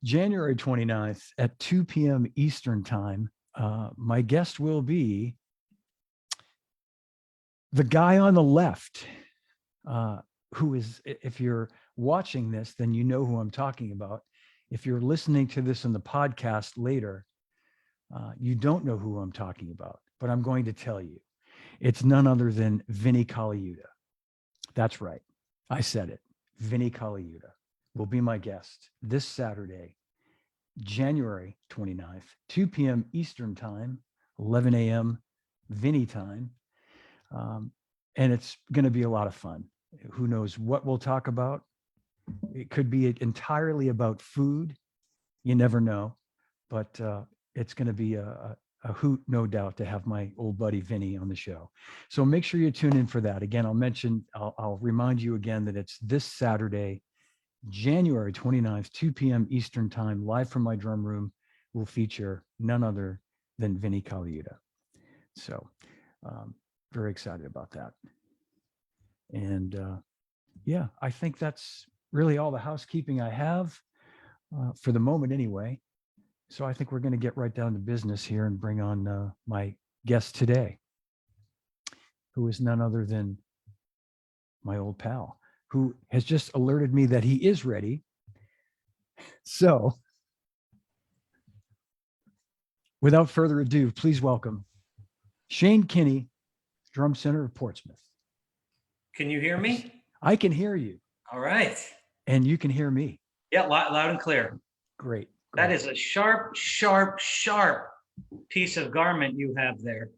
January 29th at 2 p.m. Eastern time. My guest will be the guy on the left, who is, if you're watching this, then you know who I'm talking about. If you're listening to this in the podcast later, you don't know who I'm talking about, but I'm going to tell you. It's none other than Vinnie Colaiuta. That's right. I said it. Vinnie Colaiuta will be my guest this Saturday, January 29th, 2 p.m. Eastern time, 11 a.m. Vinnie time. And it's going to be a lot of fun. Who knows what we'll talk about? It could be entirely about food. You never know. But it's going to be a hoot, no doubt, to have my old buddy Vinnie on the show. So make sure you tune in for that. Again, I'll remind you again that it's this Saturday, January 29th, 2 p.m. Eastern time, live from my drum room. Will feature none other than Vinnie Colaiuta. So very excited about that. And yeah, I think that's really all the housekeeping I have for the moment anyway. So I think we're going to get right down to business here and bring on my guest today, who is none other than my old pal, who has just alerted me that he is ready. So without further ado, please welcome Shane Kinney, Drum Center of Portsmouth. Can you hear me? I can hear you. All right. And you can hear me. Yeah, loud and clear. Great. That is a sharp, sharp, sharp piece of garment you have there.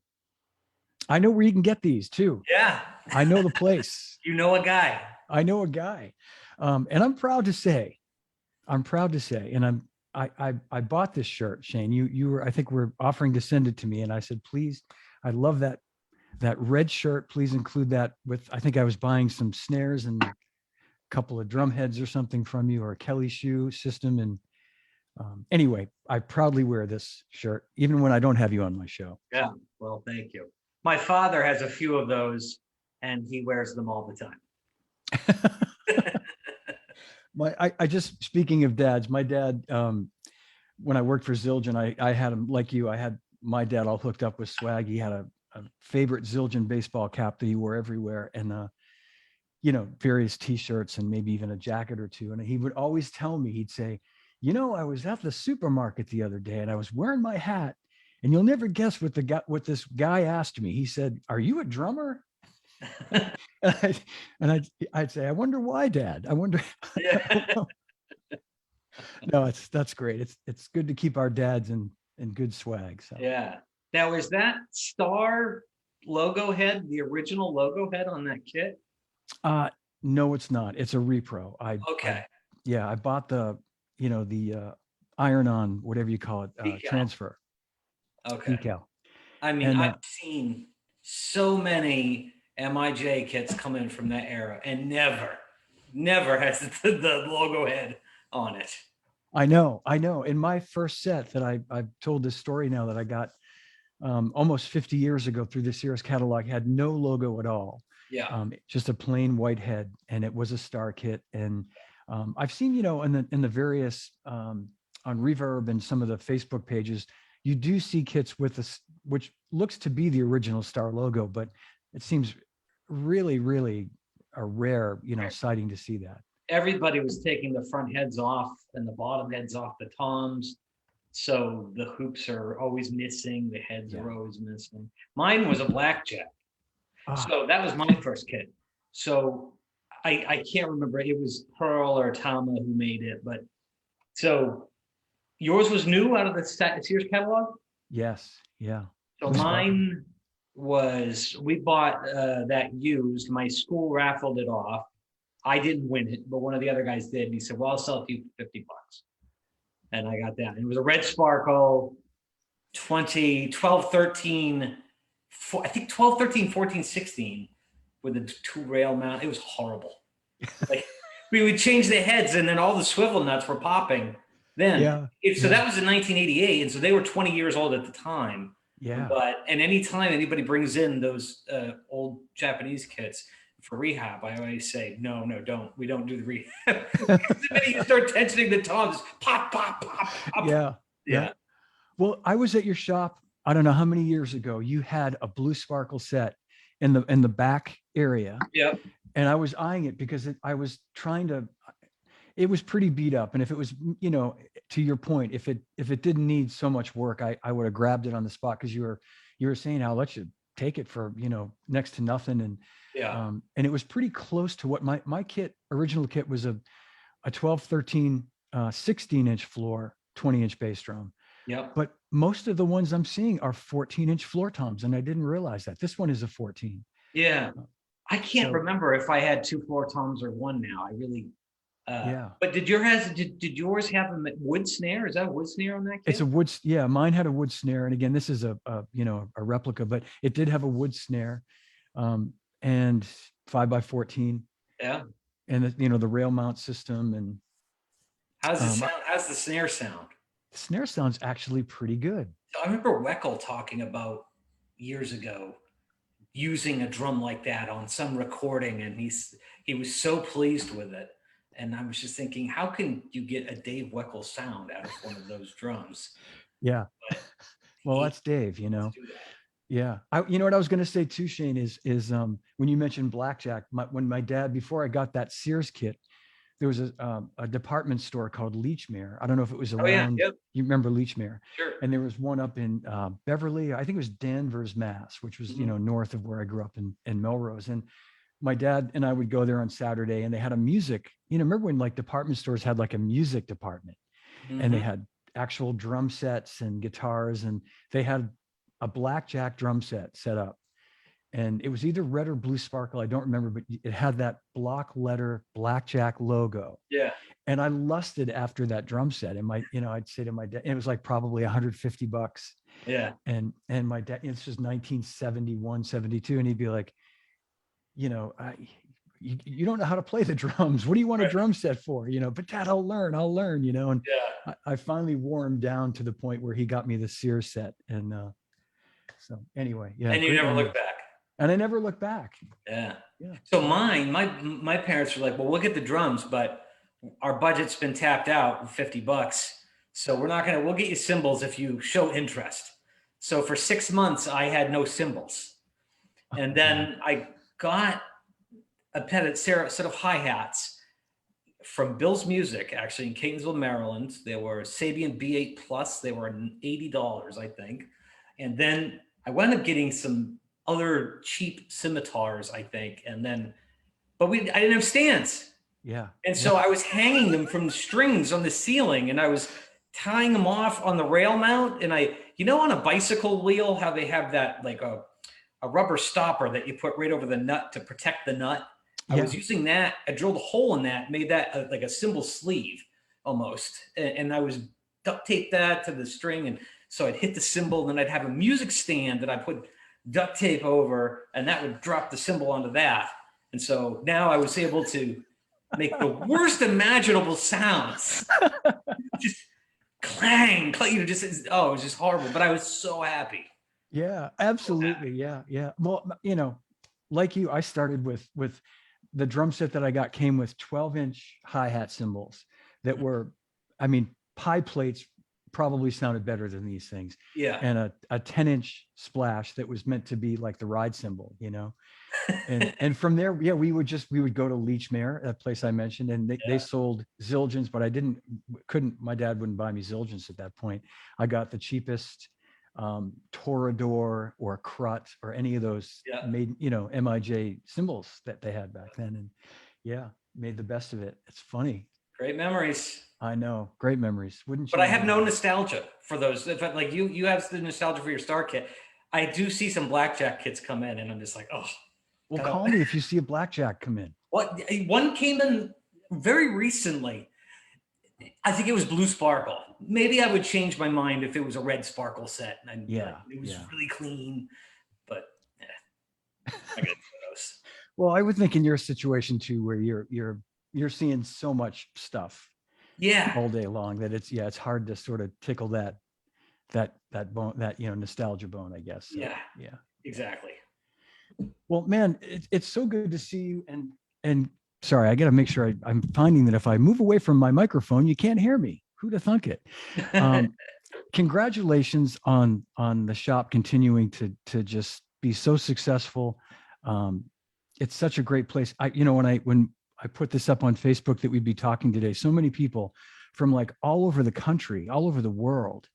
I know where you can get these too. Yeah. I know the place. You know a guy. I know a guy. And I'm proud to say, and I bought this shirt, Shane. You were, I think, were offering to send it to me. And I said, please, I love that red shirt. Please include that with, I think I was buying some snares and a couple of drum heads or something from you, or a Kelly shoe system. And anyway, I proudly wear this shirt, even when I don't have you on my show. Yeah, well, thank you. My father has a few of those, and he wears them all the time. I just, speaking of dads, my dad, when I worked for Zildjian, I had him like you. I had my dad all hooked up with swag. He had a favorite Zildjian baseball cap that he wore everywhere, and various T-shirts and maybe even a jacket or two. And he would always tell me, he'd say, I was at the supermarket the other day and I was wearing my hat, and you'll never guess what this guy asked me. He said, "Are you a drummer?" and I'd say, "I wonder why, Dad. I wonder." Yeah. No, that's great. It's good to keep our dads in good swag. So. Yeah. Now, is that star logo head the original logo head on that kit? No, it's not. It's a repro. I bought the iron-on, whatever you call it, transfer. Okay. Decal. I mean, I've seen so many MIJ kits come in from that era, and never has the logo head on it. I know. In my first set that I've told this story now that I got almost 50 years ago through the Sears catalog, had no logo at all. Yeah. Just a plain white head, and it was a star kit. And I've seen, in the various on Reverb and some of the Facebook pages, you do see kits with this, which looks to be the original star logo, but it seems really, really a rare, sighting to see that. Everybody was taking the front heads off and the bottom heads off the toms. So the hoops are always missing. The heads are always missing. Mine was a Blackjack. So that was my first kit. So I can't remember. It was Pearl or Tama who made it. But so yours was new out of the Sears catalog? Yes. Yeah. So mine was, we bought that used. My school raffled it off. I didn't win it, but one of the other guys did. And he said, well, I'll sell it to you for $50. And I got that. And it was a red sparkle, 12, 13, I think 12, 13, 14, 16 with a 2-rail mount. It was horrible. Like, we would change the heads and then all the swivel nuts were popping then. So that was in 1988. And so they were 20 years old at the time. Yeah. And anytime anybody brings in those old Japanese kits, for rehab, I always say, no, don't. We don't do the rehab. Because the minute you start tensioning the toms, pop, pop, pop, pop. Yeah. Yeah. Well, I was at your shop, I don't know how many years ago. You had a blue sparkle set in the back area. Yep. And I was eyeing it because I was trying to, it was pretty beat up. And if it was, you know, to your point, if it didn't need so much work, I would have grabbed it on the spot, because you were saying, I'll let you take it for, you know, next to nothing. And Yeah. and it was pretty close to what my original kit was, a 12, 13, 16-inch floor, 20-inch bass drum. Yep. But most of the ones I'm seeing are 14-inch floor toms, and I didn't realize that. This one is a 14. Yeah. I can't So- remember if I had 2 floor toms or one now. I really. Yeah. But did yours have a wood snare? Is that a wood snare on that kit? It's a wood, yeah, mine had a wood snare. And again, this is a you know, a replica, but it did have a wood snare, and 5x14. Yeah. And the, you know, the rail mount system. And How's the sound? How's the snare sound? the snare sounds actually pretty good. I remember Weckel talking about years ago using a drum like that on some recording, and he was so pleased with it. And I was just thinking, how can you get a Dave Weckel sound out of one of those drums? Yeah. But Well, he- that's Dave, you know. do that. Yeah. You know what I was going to say too, Shane, is when you mentioned Blackjack, when my dad, before I got that Sears kit, there was a department store called Leechmere. I don't know if it was around. Oh yeah, yep, You remember Leechmere? sure. And there was one up in Beverly, I think it was Danvers, Mass, which was, you know, north of where I grew up in Melrose. And my dad and I would go there on Saturday, and they had a music, you know, remember when like department stores had like a music department, and they Mhm. had actual drum sets and guitars, and they had a Blackjack drum set up. And it was either red or blue sparkle, I don't remember, but it had that block letter Blackjack logo. Yeah. And I lusted after that drum set. And you know, I'd say to my dad, it was like probably $150. Yeah. And my dad, it's just 1971, 72. And he'd be like, you know, you don't know how to play the drums. What do you want a Right. drum set for? You know, but Dad, I'll learn, you know. And Yeah. I finally wore him down to the point where he got me the Sears set. And so anyway, yeah. And you great never memories. look back. And I never looked back. Yeah. Yeah. So my parents were like, well, we'll get the drums, but our budget's been tapped out, $50. So we'll get you cymbals if you show interest. So for 6 months, I had no cymbals. And then I got a set of hi-hats from Bill's Music, actually in Catonsville, Maryland. They were Sabian B8 Plus. They were $80, I think. And then I wound up getting some other cheap scimitars, I think. And then, but I didn't have stands. Yeah. And so I was hanging them from the strings on the ceiling, and I was tying them off on the rail mount. And on a bicycle wheel, how they have that like a rubber stopper that you put right over the nut to protect the nut. I was using that. I drilled a hole in that, made that like a cymbal sleeve almost. And I was duct taped that to the string. And so I'd hit the cymbal, and then I'd have a music stand that I put duct tape over, and that would drop the cymbal onto that. And so now I was able to make the worst imaginable sounds. Just clang, you know, it was just horrible. But I was so happy. Yeah, absolutely. Yeah. Yeah. Well, you know, like you, I started with the drum set that I got came with 12-inch hi-hat cymbals that were, I mean, pie plates probably sounded better than these things. Yeah. And a 10-inch splash that was meant to be like the ride cymbal, you know. And from there, yeah, we would go to Leechmere, that place I mentioned, and they sold Zildjians, but my dad wouldn't buy me Zildjians at that point. I got the cheapest Torador or Crut or any of those made, you know, MIJ cymbals that they had back then. And yeah, made the best of it. It's funny. Great memories. I know. Great memories. Wouldn't you? But I have no nostalgia for those. In fact, like you have the nostalgia for your Star kit. I do see some Blackjack kits come in, and I'm just like, oh. Well, call me if you see a Blackjack come in. What? One came in very recently. I think it was blue sparkle. Maybe I would change my mind if it was a red sparkle set. And it was really clean, but I got those. Well, I would think in your situation too, where you're seeing so much stuff, all day long, that it's hard to sort of tickle that bone, that, you know, nostalgia bone, I guess. So, yeah, yeah, exactly. Well, man, it's so good to see you. And sorry, I got to make sure I'm finding that if I move away from my microphone, you can't hear me. Who'd have thunk it? Um, Congratulations on the shop continuing to just be so successful. Um, it's such a great place. When I put this up on Facebook that we'd be talking today, so many people from like all over the country, all over the world,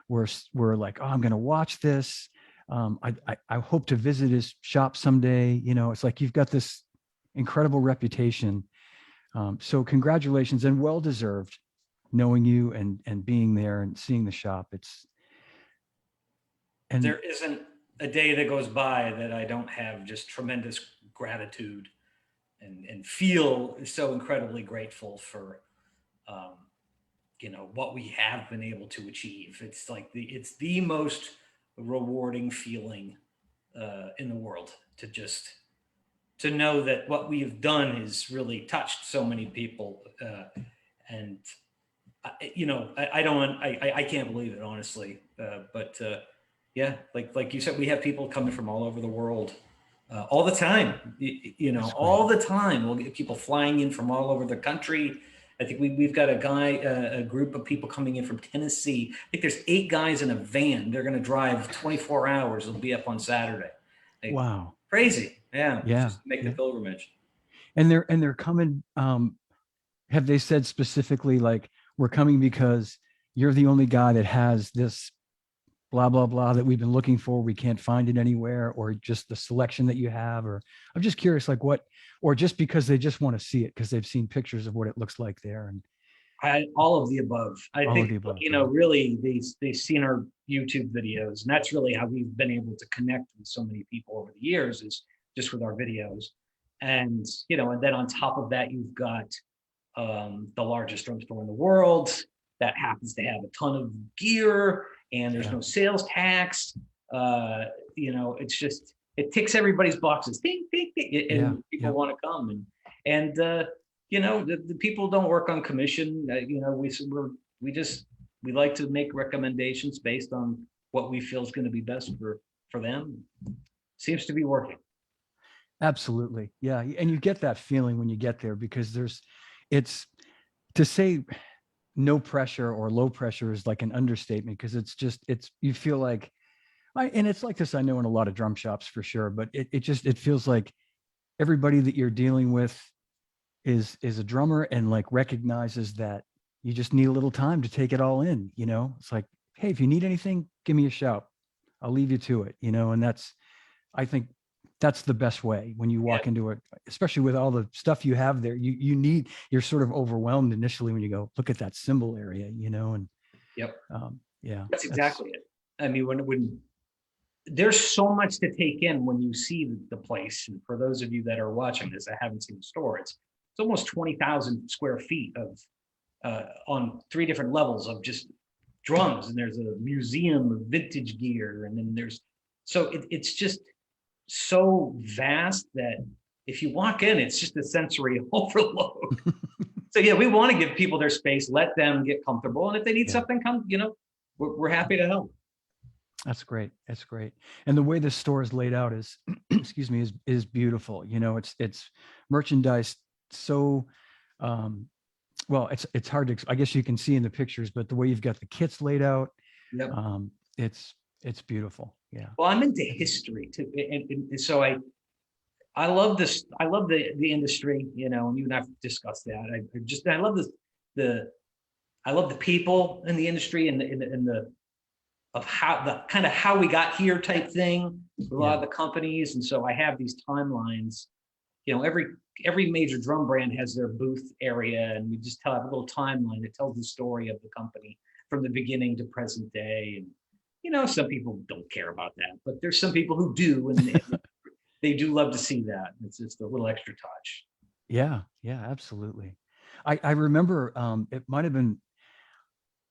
were like, oh, I'm going to watch this. I hope to visit his shop someday. It's like you've got this incredible reputation. So congratulations, and well deserved, knowing you and being there and seeing the shop. There isn't a day that goes by that I don't have just tremendous gratitude and feel so incredibly grateful for, um, what we have been able to achieve. It's like it's the most rewarding feeling in the world to know that what we've done has really touched so many people. And I can't believe it, honestly. But yeah, like you said, we have people coming from all over the world all the time. All the time. We'll get people flying in from all over the country. I think we've got a group of people coming in from Tennessee. I think there's 8 guys in a van. They're going to drive 24 hours. They'll be up on Saturday. Wow. Crazy. Yeah. Yeah. Just make the pilgrimage. And they're coming. Have they said specifically, like, we're coming because you're the only guy that has this blah, blah, blah that we've been looking for. We can't find it anywhere, or just the selection that you have? Or I'm just curious, like or just because they just want to see it because they've seen pictures of what it looks like there. And all of the above. I think, above, really they've seen our YouTube videos, and that's really how we've been able to connect with so many people over the years, is just with our videos. And, and then on top of that, you've got the largest drum store in the world that happens to have a ton of gear, and there's no sales tax. It's just, it ticks everybody's boxes. Ding, ding, ding, and people want to come. And the people don't work on commission. We like to make recommendations based on what we feel is going to be best for them. Seems to be working. Absolutely. Yeah. And you get that feeling when you get there, because it's to say no pressure or low pressure is like an understatement, because you feel like, and it's like this, I know, in a lot of drum shops for sure, but it feels like everybody that you're dealing with is a drummer, and like recognizes that you just need a little time to take it all in. It's like, hey, if you need anything, give me a shout. I'll leave you to it. And I think that's the best way when you walk into it, especially with all the stuff you have there. You're sort of overwhelmed initially when you go, look at that cymbal area, and that's exactly it. I mean, when there's so much to take in when you see the place. And for those of you that are watching this, I haven't seen the store. It's almost 20,000 square feet of on 3 different levels of just drums. And there's a museum of vintage gear. And then it's just so vast that if you walk in, it's just a sensory overload. So yeah, we want to give people their space, let them get comfortable. And if they need something, come, we're happy to help. That's great. That's great. And the way the store is laid out is, excuse me, is beautiful. It's merchandise. So, well, it's hard to, I guess you can see in the pictures, but the way you've got the kits laid out, it's beautiful. Yeah. Well, I'm into history too. And so I love this. I love the industry, and you and I've discussed that. I love I love the people in the industry and the how we got here type thing with a lot of the companies. And so I have these timelines. Every major drum brand has their booth area, and we just have a little timeline that tells the story of the company from the beginning to present day. And some people don't care about that, but there's some people who do, and they do love to see that. It's just a little extra touch. Yeah, absolutely. I remember it might have been,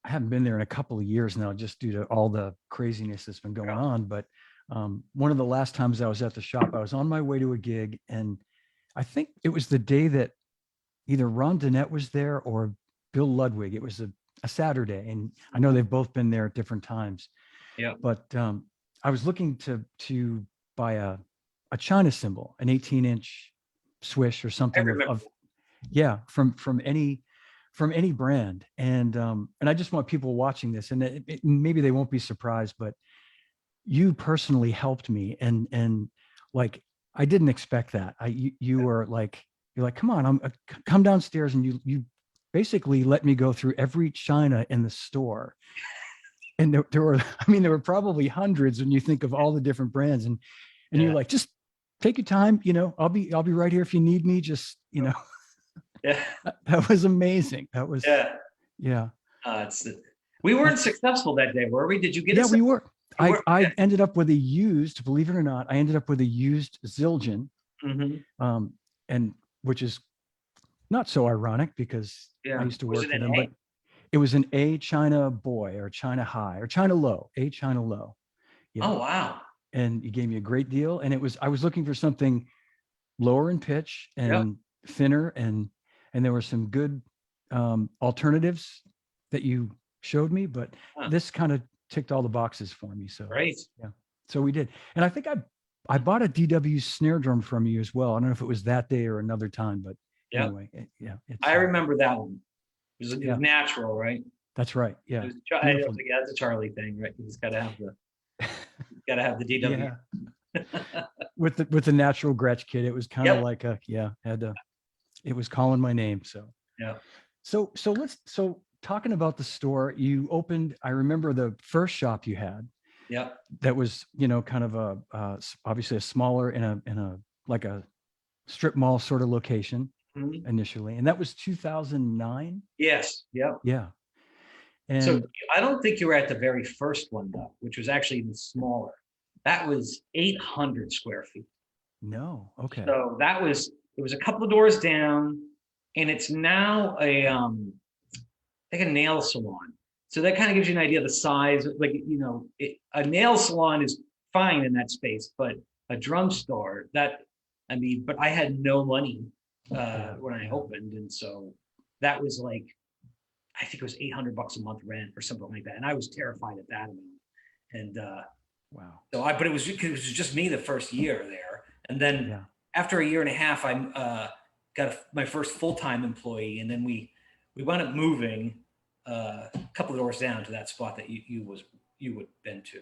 I haven't been there in a couple of years now, just due to all the craziness that's been going on. But one of the last times I was at the shop, I was on my way to a gig, and I think it was the day that either Ron Dennett was there or Bill Ludwig. It was a Saturday, and I know they've both been there at different times. Yeah. But I was looking to buy a a China cymbal, an 18-inch swish or I something remember. yeah, from any brand. And I just want people watching this, and maybe they won't be surprised, but you personally helped me, and like, I didn't expect that. You were like, you're like, come on, come downstairs, and you basically let me go through every china in the store. And there were, I mean, there were probably hundreds when you think of all the different brands, and you're Yeah. like, just take your time, I'll be right here if you need me. Just, Yeah. that was amazing. That was, Yeah. yeah. We weren't successful that day, were we? Did you get Yeah, us? we were. You were? I ended up with a used, believe it or not, I ended up with a used Zildjian, Mm-hmm. and which is not so ironic because I Yeah. used to Was work it for an them, A? but it was an A China boy or China high or China low, A China low. Yeah. Oh, wow. And you gave me a great deal. And I was looking for something lower in pitch Yep. and thinner, and there were some good alternatives that you showed me, but Huh. this kind of ticked all the boxes for me. So Great. yeah, so we did. And I think I bought a DW snare drum from you as well. I don't know if it was that day or another time, but Yeah. anyway, yeah, it's I remember that one. It was yeah, natural, right? that's right. It Yeah, was, beautiful. yeah, that's a Charlie thing, right? You just gotta have the DW. Yeah, with the natural Gretsch kit, it was kind of Yep. like it was calling my name. So Yeah. so talking about the store you opened, I remember the first shop you had Yep. that was, kind of obviously a smaller in a like a strip mall sort of location Mhm. initially, and that was 2009. Yes. Yep. Yeah, So and I don't think you were at the very first one though, which was actually even smaller. That was 800 square feet. no, okay, So it was a couple of doors down, and it's now like a nail salon. So that kind of gives you an idea of the size. Like, a nail salon is fine in that space, but a drum store, but I had no money when I opened, and so that was like, I think it was $800 a month rent or something like that, and I was terrified at that amount. And wow, but it was just me the first year there, and then yeah, after a year and a half, I got my first full-time employee, and then we wound up moving a couple of doors down to that spot that you would been to,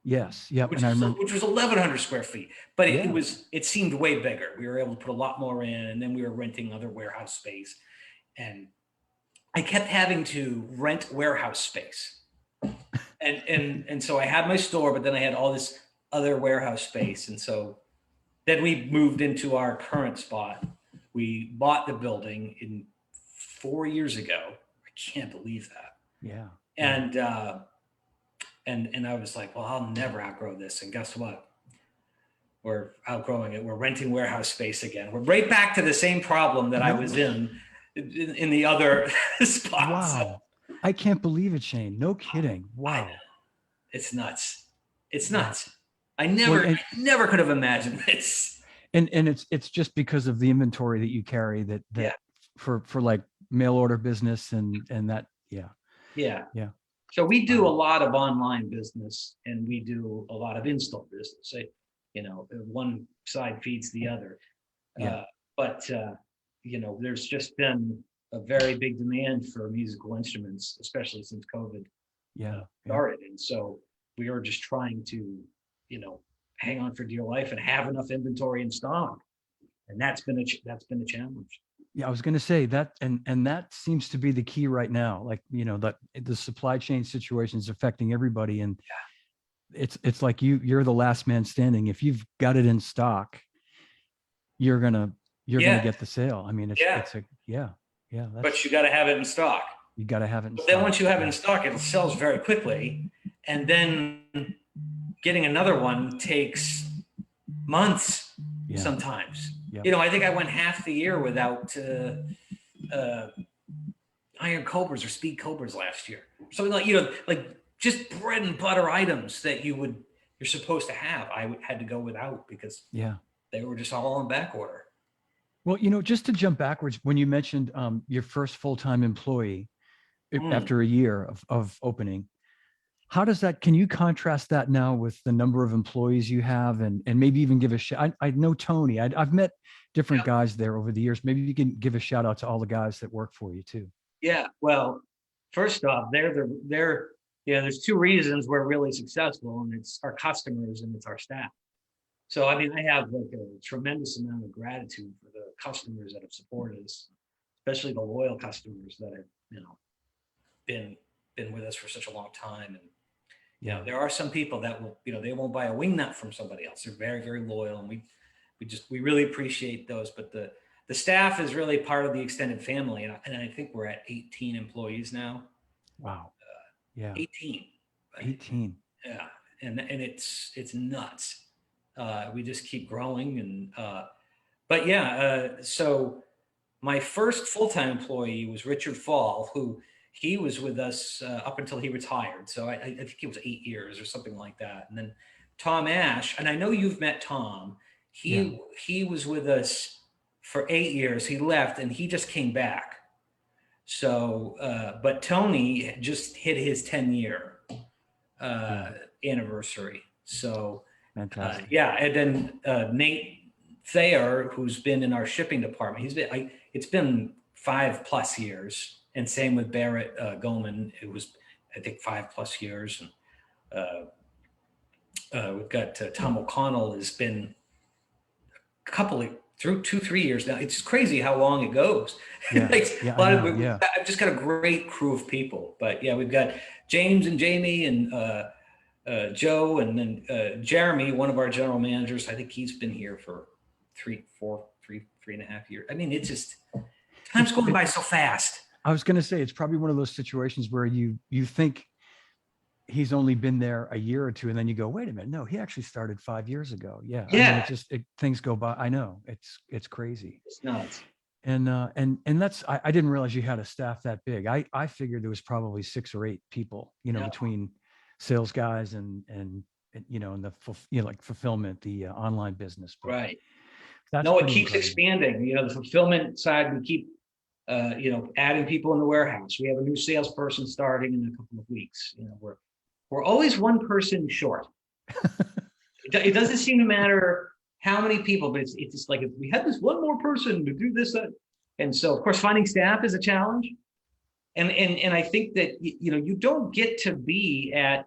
yes, yep, and I remember, which was 1,100 square feet, but yeah, it seemed way bigger. We were able to put a lot more in, and then we were renting other warehouse space, and I kept having to rent warehouse space. And so I had my store, but then I had all this other warehouse space. And so then we moved into our current spot. We bought the building 4 years ago. I can't believe that. yeah, And I was like, well, I'll never outgrow this. And guess what? We're outgrowing it. We're renting warehouse space again. We're right back to the same problem that I was in the other spots. wow, I can't believe it, Shane. No kidding. Wow. It's nuts. It's Wow. nuts. I Well, never could have imagined this. and it's just because of the inventory that you carry that Yeah. for like mail order business and that. Yeah. Yeah. Yeah. So we do a lot of online business, and we do a lot of install business. One side feeds the other. Yeah. But there's just been a very big demand for musical instruments, especially since COVID Yeah. started. And so we are just trying to, hang on for dear life and have enough inventory in stock. And that's been a challenge. Yeah. I was going to say that, and that seems to be the key right now. Like, that the supply chain situation is affecting everybody. And it's like you're the last man standing. If you've got it in stock, you're going to get the sale. I mean, it's But you got to have it in stock. You got to have it in But stock. then once you have it in stock, it sells very quickly. And then getting another one takes months sometimes. Yeah. I think I went half the year without Iron Cobras or Speed Cobras last year. So like just bread and butter items that you're supposed to have, I had to go without because they were just all on back order. Well, just to jump backwards, when you mentioned your first full-time employee after a year of opening, How does that, can you contrast that now with the number of employees you have, and maybe even give a shout? I know Tony, I've met different Yeah. guys there over the years. Maybe you can give a shout out to all the guys that work for you too. Yeah, well, first off, there's two reasons we're really successful, and it's our customers and it's our staff. So, I mean, I have like a tremendous amount of gratitude for the customers that have supported us, especially the loyal customers that have, been with us for such a long time. And, there are some people that will, they won't buy a wingnut from somebody else. They're very, very loyal. And we really appreciate those. But the staff is really part of the extended family. And I think we're at 18 employees now. Wow. Yeah. 18. 18. Yeah. And it's nuts. We just keep growing. And, but yeah, so my first full-time employee was Richard Fall, who he was with us up until he retired. So I think it was 8 years or something like that. And then Tom Ash, and I know you've met Tom. He was with us for 8 years. He left and he just came back. So, but Tony just hit his 10-year anniversary. So, Fantastic. and then Nate Thayer, who's been in our shipping department, it's been 5+ years. And same with Barrett Goldman, it was, I think, 5+ years. And we've got Tom O'Connell has been a couple of, through 2-3 years now. It's crazy how long it goes. Yeah. I've just got a great crew of people. But yeah, we've got James and Jamie and Joe, and then Jeremy, one of our general managers. I think he's been here for 3.5 years. I mean, it's just, time's going by so fast. I was going to say, it's probably one of those situations where you think he's only been there a year or two, and then you go, wait a minute, no, he actually started 5 years ago. Yeah. Yeah. I mean, things go by. I know it's crazy. It's nuts. And that's, I didn't realize you had a staff that big. I figured there was probably 6 or 8 people, between sales guys and and the like fulfillment, the online business. But right. That's it keeps expanding. The fulfillment side, we keep adding people in the warehouse. We have a new salesperson starting in a couple of weeks. We're always one person short. It doesn't seem to matter how many people, but it's just like, if we had this one more person to do this, that. And so, of course, finding staff is a challenge. And I think that, you don't get to be at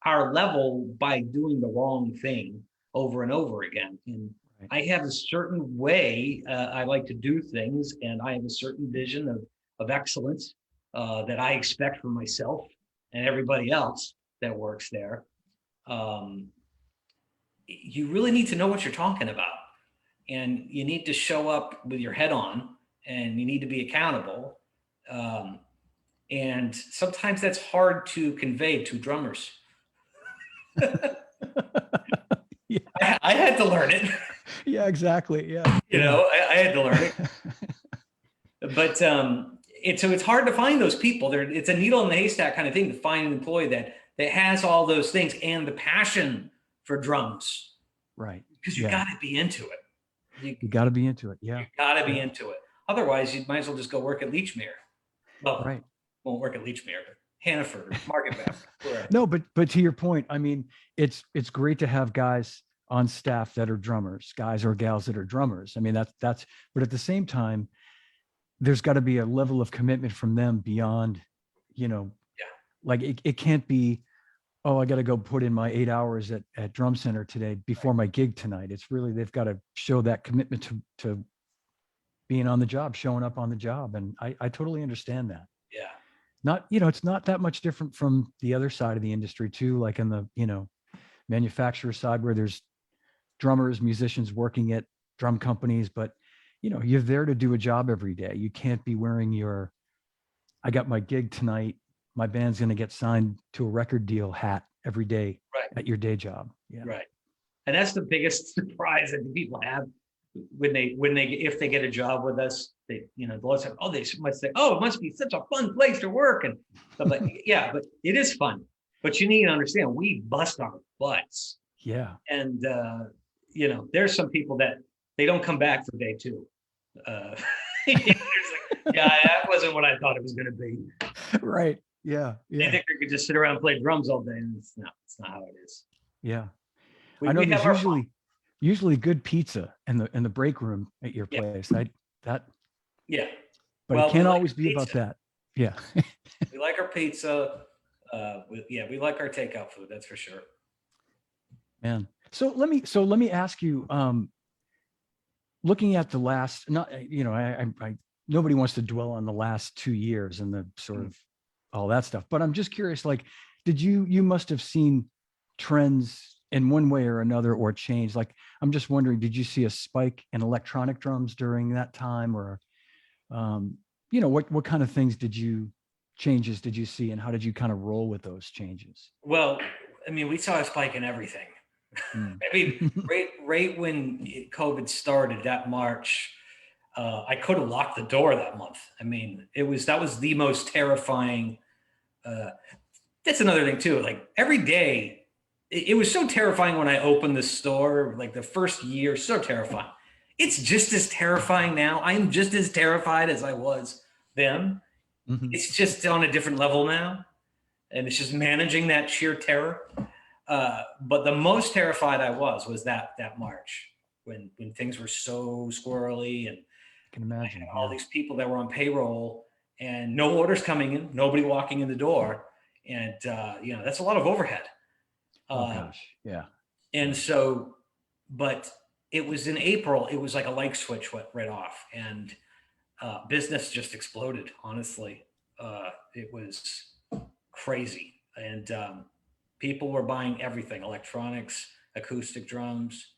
our level by doing the wrong thing over and over again. And I have a certain way I like to do things, and I have a certain vision of excellence that I expect from myself and everybody else that works there. You really need to know what you're talking about, and you need to show up with your head on, and you need to be accountable. And sometimes that's hard to convey to drummers. Yeah. I had to learn it. Yeah, exactly. Yeah. I had to learn it. But so it's hard to find those people. It's a needle in the haystack kind of thing to find an employee that has all those things and the passion for drums. Right. Because you got to be into it. You got to be into it. Yeah. You got to be into it. Otherwise, you might as well just go work at Leechmere. Well, right. Won't work at Leechmere, but Hannaford, Market Basket. No, but to your point, I mean, it's great to have guys on staff that are drummers, guys or gals that are drummers. I mean, that's, but at the same time, there's got to be a level of commitment from them beyond, like it can't be, oh, I got to go put in my 8 hours at Drum Center today before my gig tonight. It's really, they've got to show that commitment to being on the job, showing up on the job. And I totally understand that. Yeah. Not, it's not that much different from the other side of the industry too, like in the, manufacturer side, where there's drummers, musicians working at drum companies, but you're there to do a job every day. You can't be wearing I got my gig tonight, my band's going to get signed to a record deal hat every day at your day job. Yeah. Right. And that's the biggest surprise that people have if they get a job with us. They, they'll say, oh, they must say, oh, it must be such a fun place to work. And stuff like, yeah, but it is fun. But you need to understand, we bust our butts. Yeah. And, there's some people that they don't come back for day 2. That wasn't what I thought it was going to be. Right. Yeah. They Yeah. think they could just sit around and play drums all day, and it's not how it is. Yeah. We, I know we there's have our fun. usually good pizza in the break room at your Yeah, place. That, yeah. but it Well, we can't like always our be about pizza. that. Yeah. We like our pizza. We like our takeout food. That's for sure. Man. So let me ask you, looking at the last, not, nobody wants to dwell on the last 2 years and the sort of all that stuff, but I'm just curious, like, you must have seen trends in one way or another or change. Like, I'm just wondering, did you see a spike in electronic drums during that time, or, what kind of changes did you see, and how did you kind of roll with those changes? Well, I mean, we saw a spike in everything. Mm. I mean, right when COVID started that March, I could have locked the door that month. I mean, that was the most terrifying. That's another thing too. Like every day, it was so terrifying when I opened the store. Like the first year, so terrifying. It's just as terrifying now. I'm just as terrified as I was then. Mhm. It's just on a different level now, and it's just managing that sheer terror. But the most terrified I was that March when things were so squirrely, and I can I had imagine. all Yeah. these people that were on payroll and no orders coming in, nobody walking in the door, and that's a lot of overhead. Oh Uh, gosh. Yeah. and so, but it was in April. It was like a light switch went right off, and business just exploded. Honestly, it was crazy, and people were buying everything: electronics, acoustic drums,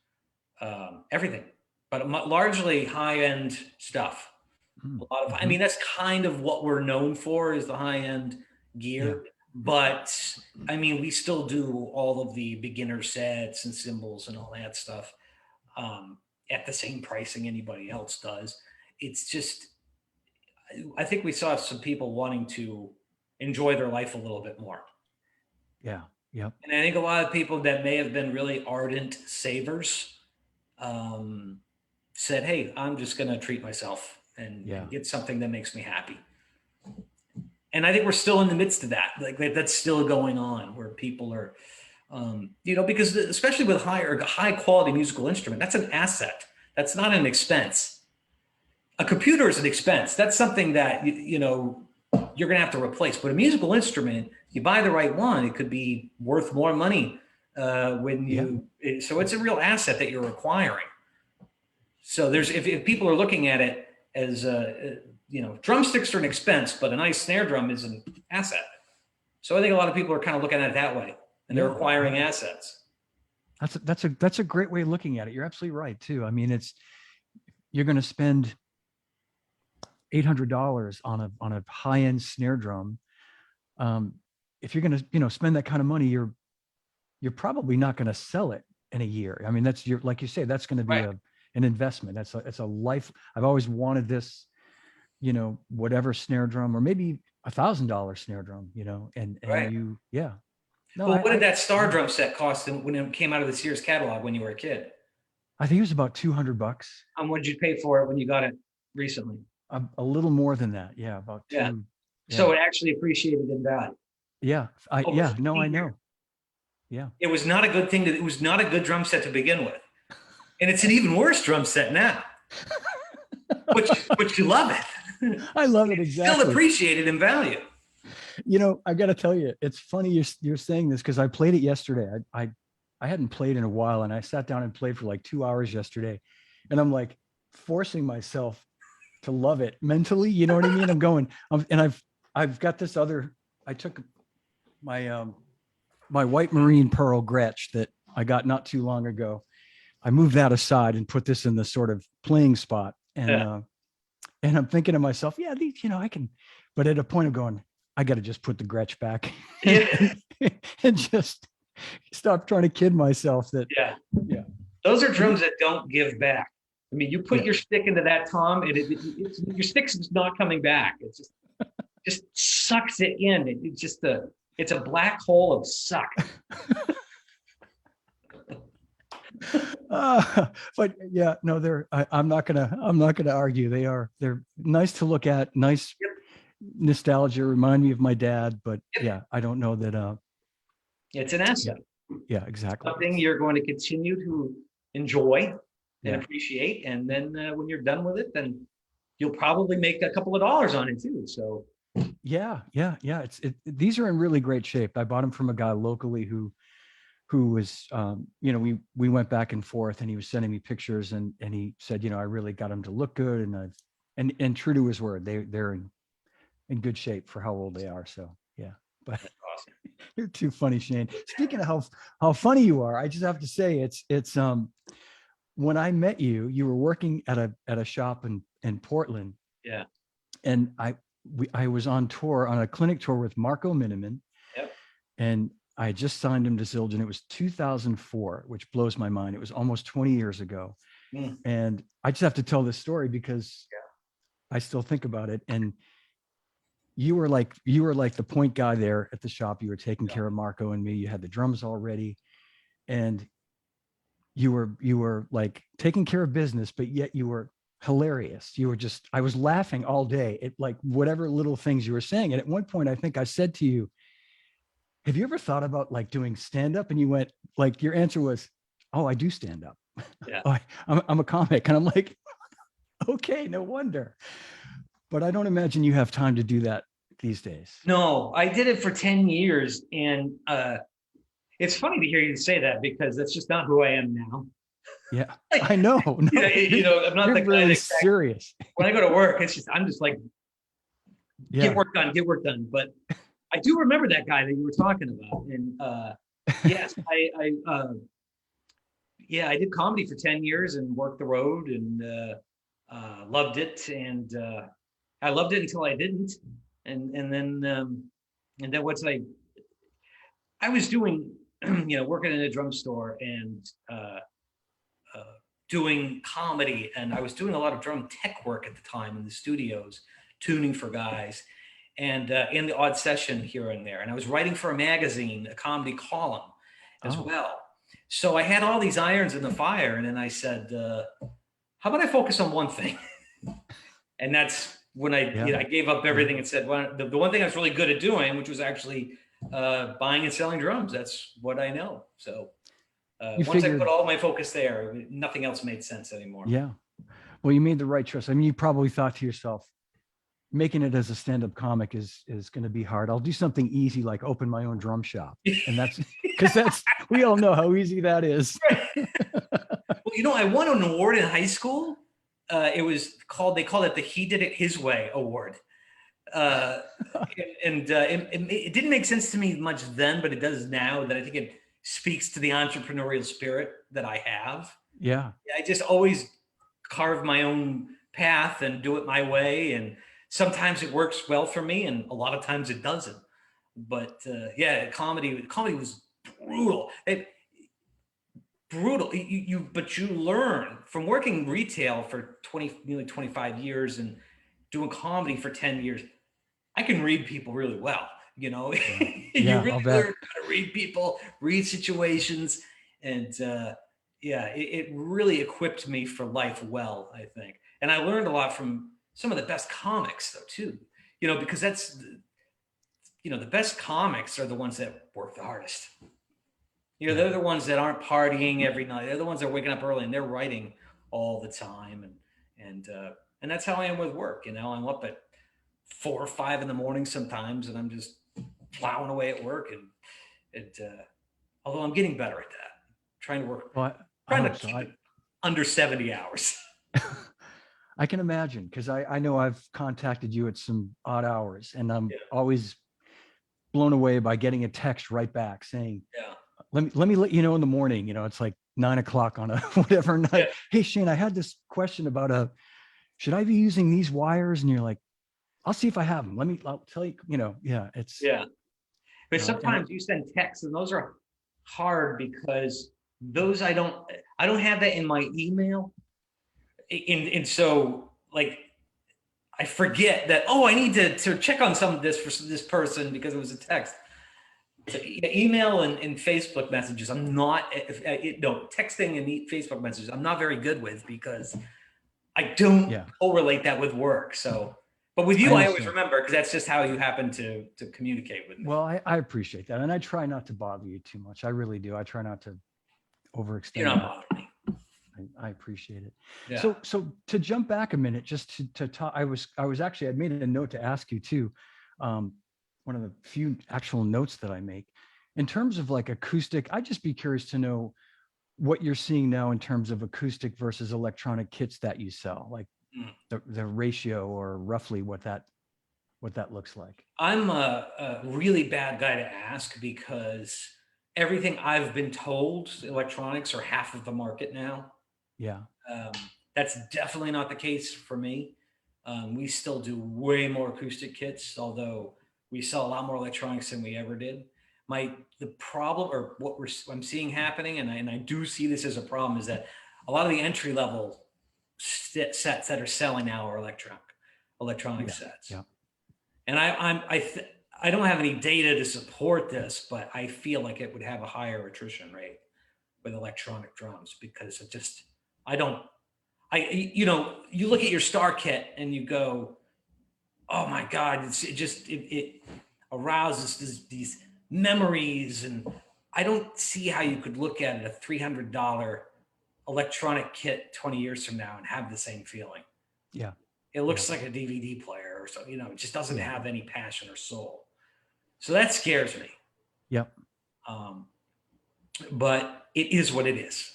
everything, but largely high-end stuff. A lot of, I Mm-hmm. mean, that's kind of what we're known for, is the high-end Yeah. gear. But I mean, we still do all of the beginner sets and cymbals and all that stuff at the same pricing anybody else does. It's just, I think we saw some people wanting to enjoy their life a little bit more. Yeah. Yep. And I think a lot of people that may have been really ardent savers um, said, "Hey, I'm just going to treat myself Yeah. and get something that makes me happy." And I think we're still in the midst of that. Like that's still going on, where people are, because especially with high quality musical instrument, that's an asset. That's not an expense. A computer is an expense. That's something that you're going to have to replace. But a musical instrument, you buy the right one, it could be worth more money when Yeah. So it's a real asset that you're acquiring. So if people are looking at it as drumsticks are an expense, but a nice snare drum is an asset. So I think a lot of people are kind of looking at it that way, and they're acquiring assets. That's a great way of looking at it. You're absolutely right too. I mean, you're going to spend $800 on a high-end snare drum. If you're going to, spend that kind of money, you're probably not going to sell it in a year. I mean, like you say, that's going to be Right. an investment. It's a life. I've always wanted this, whatever snare drum, or maybe $1,000 snare drum, and Right. yeah. No, Well, what did that Star Drum set cost when it came out of the Sears catalog when you were a kid? I think it was about $200. What did you pay for it when you got it recently? A little more than that. Yeah. About Yeah. two. So Yeah. it actually appreciated in value. Yeah. Over Yeah. 50 No, I years. know. Yeah. It was not a good thing. It was not a good drum set to begin with. And it's an even worse drum set now. But you love it. I love it. It's Exactly. still appreciated in value. I got to tell you, it's funny you're saying this, because I played it yesterday. I hadn't played in a while, and I sat down and played for like 2 hours yesterday, and I'm like forcing myself to love it mentally. You know what I mean? I'm going, and I've got this other. I took my my white marine pearl Gretsch that I got not too long ago. I moved that aside and put this in the sort of playing spot, and Yeah. and I'm thinking to myself, yeah, these, I can, but at a point of going, I got to just put the Gretsch back and just stop trying to kid myself that. Yeah. Yeah. Those are drums that don't give back. I mean, you put your stick into that tom, and your stick's just not coming back. It's just sucks it in. It's a black hole of suck. But yeah, no, I'm not gonna argue. They're nice to look at, nice, nostalgia, remind me of my dad, but yeah, I don't know that, It's an asset. yeah, exactly. Something you're going to continue to enjoy and Yeah. appreciate. And then when you're done with it, then you'll probably make a couple of dollars on it too. So Yeah. These are in really great shape. I bought them from a guy locally who was, we went back and forth, and he was sending me pictures, and he said, I really got them to look good. And true to his word, they're in good shape for how old they are. So yeah, but that's awesome. you're too funny, Shane. Speaking of how funny you are, I just have to say it's when I met you, you were working at a shop in Portland. Yeah. And I was on tour, on a clinic tour with Marco Miniman. Yep. And I had just signed him to Zildjian. It was 2004, which blows my mind. It was almost 20 years ago. Mm. And I just have to tell this story because I still think about it. And you were like the point guy there at the shop. You were taking care of Marco and me. You had the drums all ready, and you were like taking care of business, but yet you were hilarious. You were just, I was laughing all day at like whatever little things you were saying. And at one point, I think I said to you, have you ever thought about like doing stand-up? And you went, like, your answer was, oh, I do stand up. Yeah. Oh, I'm a comic. And I'm like, okay, no wonder. But I don't imagine you have time to do that these days. No, I did it for 10 years. And it's funny to hear you say that, because that's just not who I am now. Yeah, I know. No, I'm not the guy really that's serious. When I go to work, I'm just like, get work done. But I do remember that guy that you were talking about. And yes, I did comedy for 10 years and worked the road, and loved it. And I loved it until I didn't. And then once I was doing, working in a drum store and doing comedy, and I was doing a lot of drum tech work at the time in the studios, tuning for guys, and in the odd session here and there. And I was writing for a magazine, a comedy column as well. So I had all these irons in the fire, and then I said, how about I focus on one thing? And that's when I gave up everything and said, well, the one thing I was really good at doing, which was actually buying and selling drums. That's what I know. So once I put all my focus there, nothing else made sense anymore. Yeah. Well, you made the right choice. I mean, you probably thought to yourself, making it as a stand-up comic is going to be hard. I'll do something easy, like open my own drum shop. And that's because we all know how easy that is. Well, I won an award in high school. They called it the He Did It His Way Award. It didn't make sense to me much then, but it does now. That I think it speaks to the entrepreneurial spirit that I have. Yeah. I just always carve my own path and do it my way. And sometimes it works well for me, and a lot of times it doesn't. But comedy was brutal. Brutal. But you learn from working retail for nearly 25 years and doing comedy for 10 years. I can read people really well, you really learn how to read people, read situations. And it really equipped me for life well, I think. And I learned a lot from some of the best comics though, too, because that's, the best comics are the ones that work the hardest. They're the ones that aren't partying every night. They're the ones that are waking up early and they're writing all the time. And that's how I am with work. I'm up at 4 or 5 in the morning sometimes, and I'm just plowing away at work. And although I'm getting better at that, trying to work, trying to keep it under 70 hours. I can imagine, because I know I've contacted you at some odd hours, and I'm always blown away by getting a text right back saying, let me let you know in the morning, it's like 9 o'clock on a whatever night. Yeah. Hey, Shane, I had this question about should I be using these wires? And you're like, I'll see if I have them. I'll tell you, it's. Yeah. But sometimes you send texts, and those are hard because those I don't have that in my email. And so like, I forget that, I need to check on some of this for this person because it was a text. So, email and Facebook messages, I'm not, texting and Facebook messages, I'm not very good with, because I don't correlate that with work. So But with I you, I always understand. remember because that's just how you happen to communicate with me. Well, I appreciate that. And I try not to bother you too much. I really do. I try not to You're overextend, not but bothering me. I appreciate it. Yeah. So to jump back a minute, just to talk, I was actually, I made a note to ask you too. One of the few actual notes that I make in terms of like acoustic, I'd just be curious to know what you're seeing now in terms of acoustic versus electronic kits that you sell, like Mm. the ratio or roughly what that looks like. I'm a really bad guy to ask because everything I've been told, electronics are half of the market now. Yeah. Um, that's definitely not the case for me. We still do way more acoustic kits, although we sell a lot more electronics than we ever did. The problem, or what I'm seeing happening, and I do see this as a problem, is that a lot of the entry level sets that are selling now are electronic Yeah. sets. Yeah. And I don't have any data to support this, but I feel like it would have a higher attrition rate with electronic drums because I don't, you look at your Star kit and you go, oh my God, it arouses these memories. And I don't see how you could look at a $300 electronic kit 20 years from now and have the same feeling. Yeah. It looks like a DVD player or something, it just doesn't Yeah. have any passion or soul. So that scares me. Yep. But it is what it is.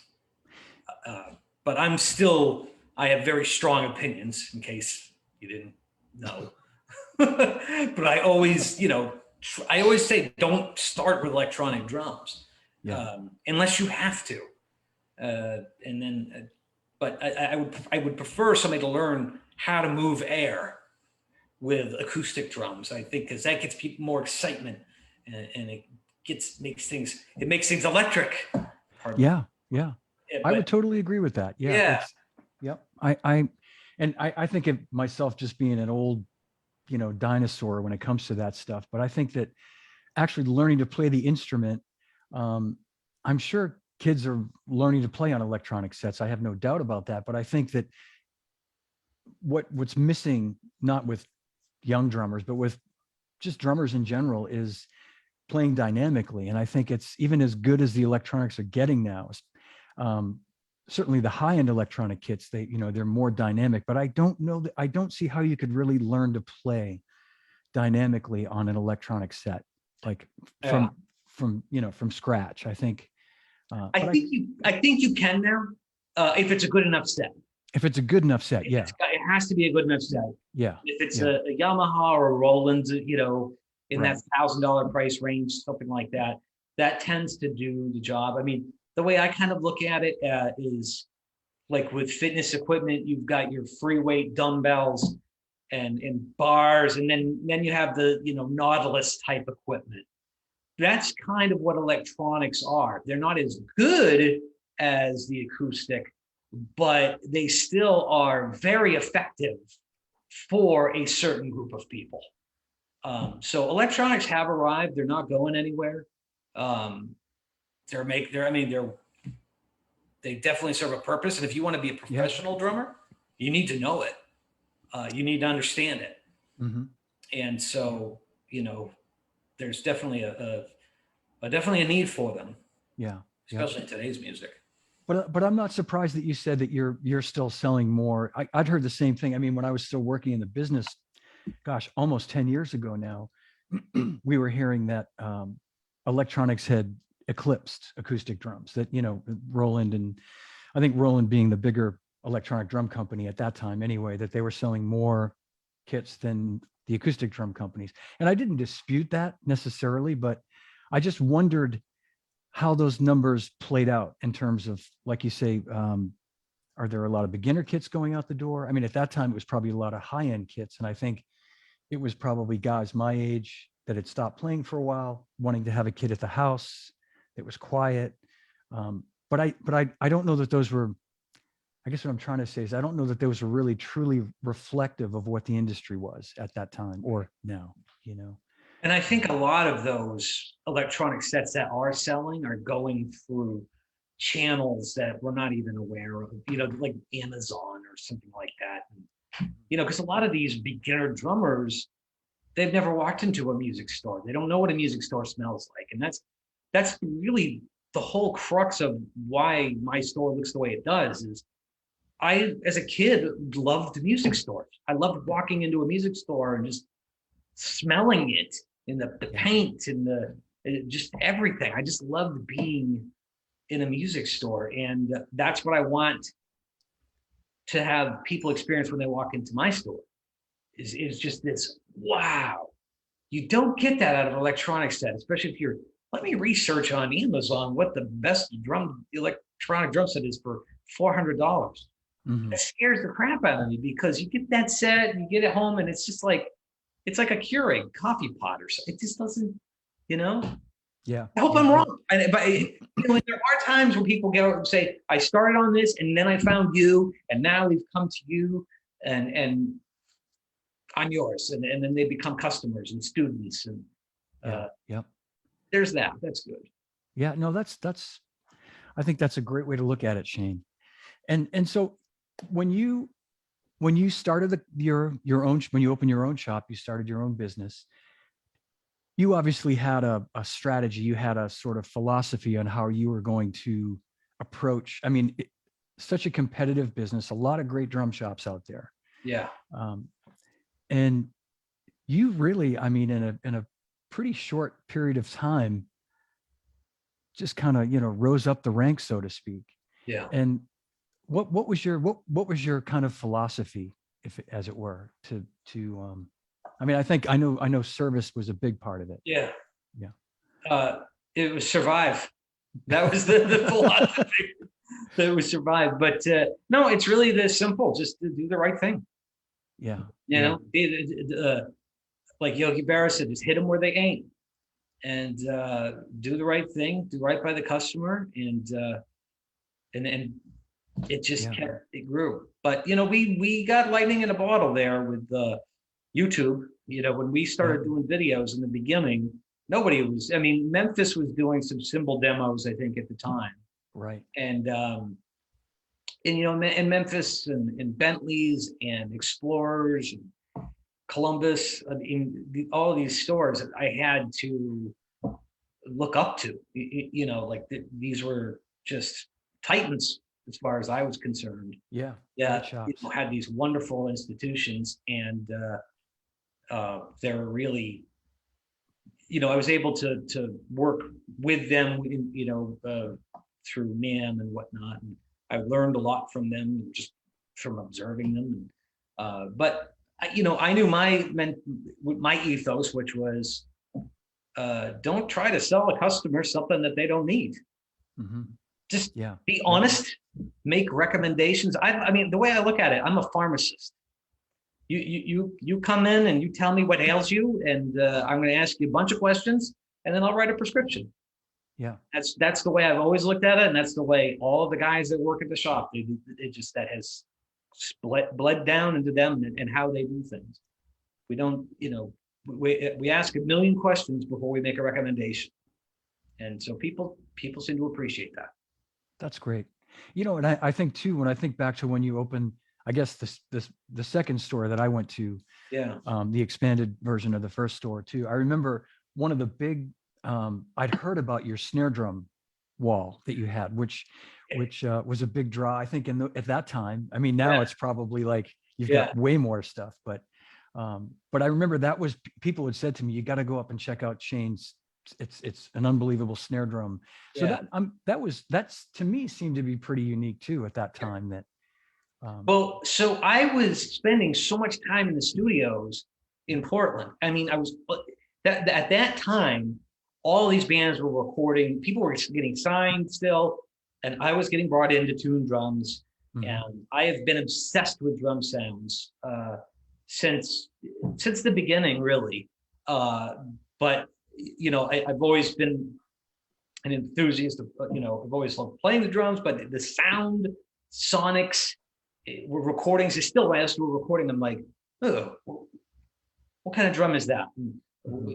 But I have very strong opinions in case you didn't know. But I always say, don't start with electronic drums unless you have to. But I would prefer somebody to learn how to move air with acoustic drums. I think because that gets people more excitement, and it makes things electric. Yeah. Yeah. I would But totally agree with that. Yeah. yeah, Yep. I think of myself just being an old, dinosaur when it comes to that stuff. But I think that actually learning to play the instrument, I'm sure kids are learning to play on electronic sets. I have no doubt about that. But I think that what's missing, not with young drummers, but with just drummers in general, is playing dynamically. And I think it's even as good as the electronics are getting now. Certainly the high-end electronic kits, they're more dynamic, but I don't see how you could really learn to play dynamically on an electronic set, like from scratch. I think. I think you can now, if it's a good enough set. If it's a good enough set, yeah. It has to be a good enough set. Yeah. If it's a Yamaha or a Roland, in Right. that $1,000 price range, something like that, that tends to do the job. I mean, the way I kind of look at it is like with fitness equipment, you've got your free weight dumbbells and bars, and then you have the Nautilus type equipment. That's kind of what electronics are. They're not as good as the acoustic, but they still are very effective for a certain group of people. So electronics have arrived. They're not going anywhere. They definitely serve a purpose. And if you want to be a professional drummer, you need to know it. You need to understand it. Mm-hmm. And so, there's definitely definitely a need for them. Yeah. Especially in today's music. But I'm not surprised that you said that you're still selling more. I'd heard the same thing. I mean, when I was still working in the business, gosh, almost 10 years ago now, we were hearing that electronics had eclipsed acoustic drums, that, Roland, and I think Roland being the bigger electronic drum company at that time anyway, that they were selling more kits than the acoustic drum companies. And I didn't dispute that necessarily, but I just wondered how those numbers played out in terms of, like you say, are there a lot of beginner kits going out the door? I mean, at that time, it was probably a lot of high-end kits. And I think it was probably guys my age that had stopped playing for a while, wanting to have a kit at the house that was quiet. But I don't know that those were, I guess what I'm trying to say is I don't know that those were really truly reflective of what the industry was at that time or now, And I think a lot of those electronic sets that are selling are going through channels that we're not even aware of, like Amazon or something like that. You know, because a lot of these beginner drummers, they've never walked into a music store. They don't know what a music store smells like. And that's really the whole crux of why my store looks the way it does. Is I, as a kid, loved music stores. I loved walking into a music store and just smelling it, in the paint and just everything. I just loved being in a music store. And that's what I want to have people experience when they walk into my store, is just this, wow. You don't get that out of an electronic set, especially if you're, let me research on Amazon what the best electronic drum set is for $400. Mhm. That scares the crap out of me, because you get that set and you get it home and it's just like, it's like a Keurig coffee pot or something. It just doesn't, you know. Yeah. I hope I'm wrong. But you know, there are times when people get out and say, I started on this and then I found you and now we've come to you and I'm yours. And then they become customers and students. And there's that. That's good. Yeah, no, that's, I think that's a great way to look at it, Shane. And so when you started your own, when you opened your own shop, you started your own business, you obviously had a strategy, you had a sort of philosophy on how you were going to approach. I mean, such a competitive business, a lot of great drum shops out there. Yeah. And you really, I mean, in a pretty short period of time, just kind of, you know, rose up the ranks, so to speak. Yeah. And what was your kind of philosophy, if as it were, to I mean, I know service was a big part of it. Yeah. Yeah. It was survive. That was the philosophy. That was survive. But no, it's really this simple. Just to do the right thing. Yeah. You know, like Yogi Berra said, just hit them where they ain't, and do the right thing, do right by the customer, and it just it grew. But you know, we got lightning in a bottle there with YouTube. You know, when we started doing videos in the beginning, nobody was. I mean, Memphis was doing some cymbal demos, I think, at the time. Right. And you know, in Memphis and Bentleys and Explorers and Columbus, in all of these stores that I had to look up to. You know, like these were just titans as far as I was concerned. Yeah. Yeah. You know, had these wonderful institutions, and they're really, you know, I was able to work with them, you know, through NAM and whatnot. And I learned a lot from them, just from observing them. But you know, I knew my ethos, which was, don't try to sell a customer something that they don't need. Mm-hmm. Just be honest, make recommendations. I mean, the way I look at it, I'm a pharmacist. You come in and you tell me what ails you, and I'm going to ask you a bunch of questions, and then I'll write a prescription. Yeah, that's the way I've always looked at it, and that's the way all of the guys that work at the shop, it just, that has bled down into them and how they do things. We don't, you know, we ask a million questions before we make a recommendation, and so people seem to appreciate that. That's great. You know, and I think too, when I think back to when you opened, I guess the second store that I went to, the expanded version of the first store too. I remember one of the big, I'd heard about your snare drum wall that you had, which was a big draw, I think, at that time. I mean, now it's probably like you've got way more stuff, but I remember that was, people had said to me, you got to go up and check out Shane's. It's an unbelievable snare drum. So that's to me seemed to be pretty unique too at that time. That well, so I was spending so much time in the studios in Portland. I mean, I was at that time, all these bands were recording, people were getting signed still, and I was getting brought in to tune drums. Mm-hmm. And I have been obsessed with drum sounds since the beginning, really. But you know, I've always been an enthusiast of, you know, I've always loved playing the drums, but the sound, sonics, recordings, is still, as we're recording them, like, oh, what kind of drum is that? And,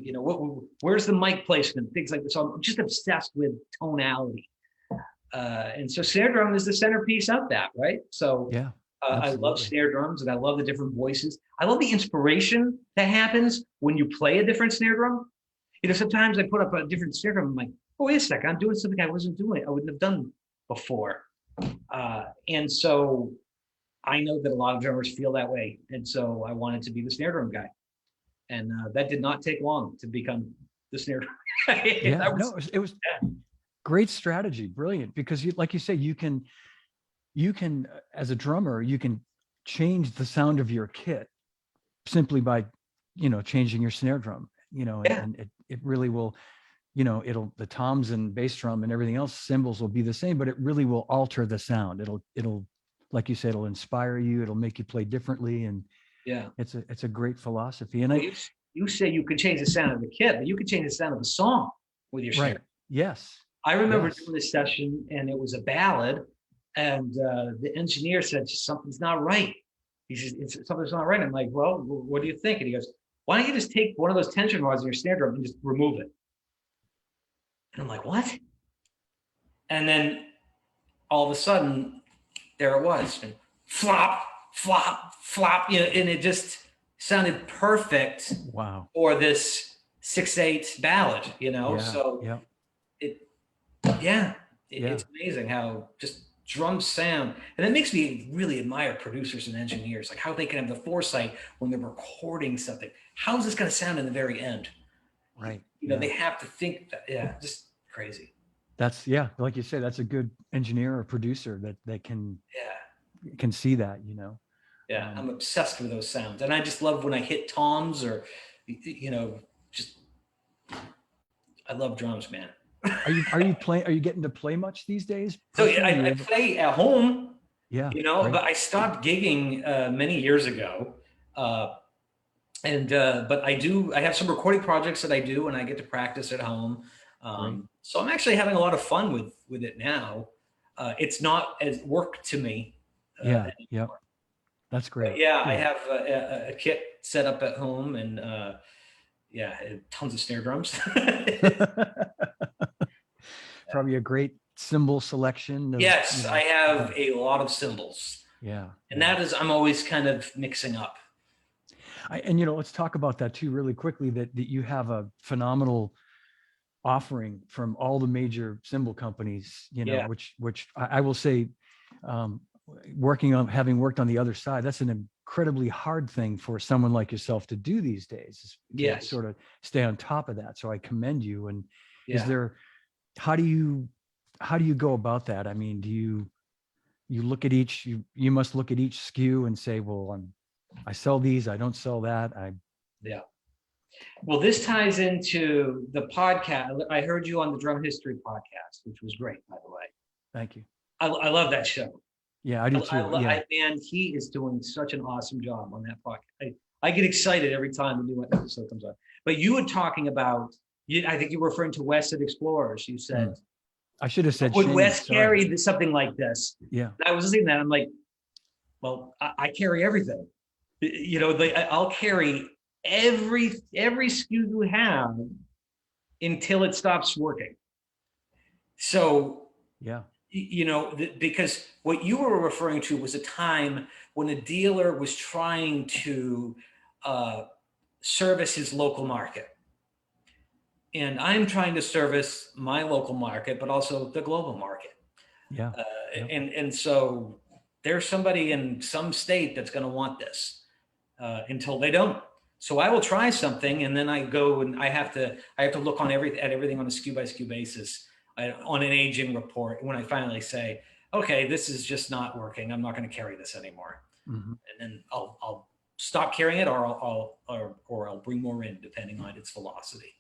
you know, where's the mic placement, things like this. So I'm just obsessed with tonality. And so snare drum is the centerpiece of that, right? So I love Absolutely. snare drums and I love the different voices. I love the inspiration that happens when you play a different snare drum. Sometimes I put up a different snare drum. I'm like, oh, wait a second, I'm doing something I wasn't doing. I wouldn't have done before. And so I know that a lot of drummers feel that way. And so I wanted to be the snare drum guy. And that did not take long to become the snare drum guy. Yeah, no, it was great strategy, brilliant, because like you say, you can as a drummer, you can change the sound of your kit simply by changing your snare drum, and it really will, the toms and bass drum and everything else, cymbals will be the same, but it really will alter the sound. It'll like you say, it'll inspire you, it'll make you play differently, and yeah, it's a great philosophy. And you say you could change the sound of the kit, but you could change the sound of a song with your snare. Right. Yes. I remember doing this session and it was a ballad, and the engineer said something's not right. He says something's not right. I'm like, well, what do you think? And he goes, why don't you just take one of those tension rods in your snare drum and just remove it? And I'm like, what? And then all of a sudden, there it was, and flop, flop, flop, and it just sounded perfect. Wow. For this 6/8 ballad, So it's amazing how just drums sound, and it makes me really admire producers and engineers, like how they can have the foresight when they're recording something. How is this going to sound in the very end? Right. They have to think that. Just crazy. That's like you say, that's a good engineer or producer that can see that. I'm obsessed with those sounds, and I just love when I hit toms or just I love drums, man. Are you playing? Are you getting to play much these days? So I play at home. Yeah. But I stopped gigging many years ago, but I have some recording projects that I do, and I get to practice at home. So I'm actually having a lot of fun with it now. It's not as work to me. Yeah. That's great. But I have a kit set up at home, and tons of snare drums. Probably a great cymbal selection. Yes, I have a lot of cymbals. Yeah. And that is, I'm always kind of mixing up. Let's talk about that too, really quickly, that you have a phenomenal offering from all the major cymbal companies, which I will say, having worked on the other side, that's an incredibly hard thing for someone like yourself to do these days. To sort of stay on top of that. So I commend you. And how do you go about that? I mean, do you look at you must look at each SKU and say, well, I sell these, I don't sell that. Well, this ties into the podcast. I heard you on the Drum History podcast, which was great, by the way. Thank you. I love that show. Yeah, I do too. Man, he is doing such an awesome job on that podcast. I get excited every time a new episode comes out. But you were talking about, I think you were referring to Wested Explorers. You said, I should have said, would Wes carry something like this? Yeah. And I was listening to that. I'm like, well, I carry everything. I'll carry every SKU you have until it stops working. So, because what you were referring to was a time when a dealer was trying to service his local market. And I'm trying to service my local market, but also the global market. Yeah. And so there's somebody in some state that's going to want this until they don't. So I will try something, and then I go and I have to look at everything on a SKU by SKU basis, on an aging report. When I finally say, okay, this is just not working, I'm not going to carry this anymore. Mm-hmm. And then I'll stop carrying it, or I'll bring more in, depending on its velocity.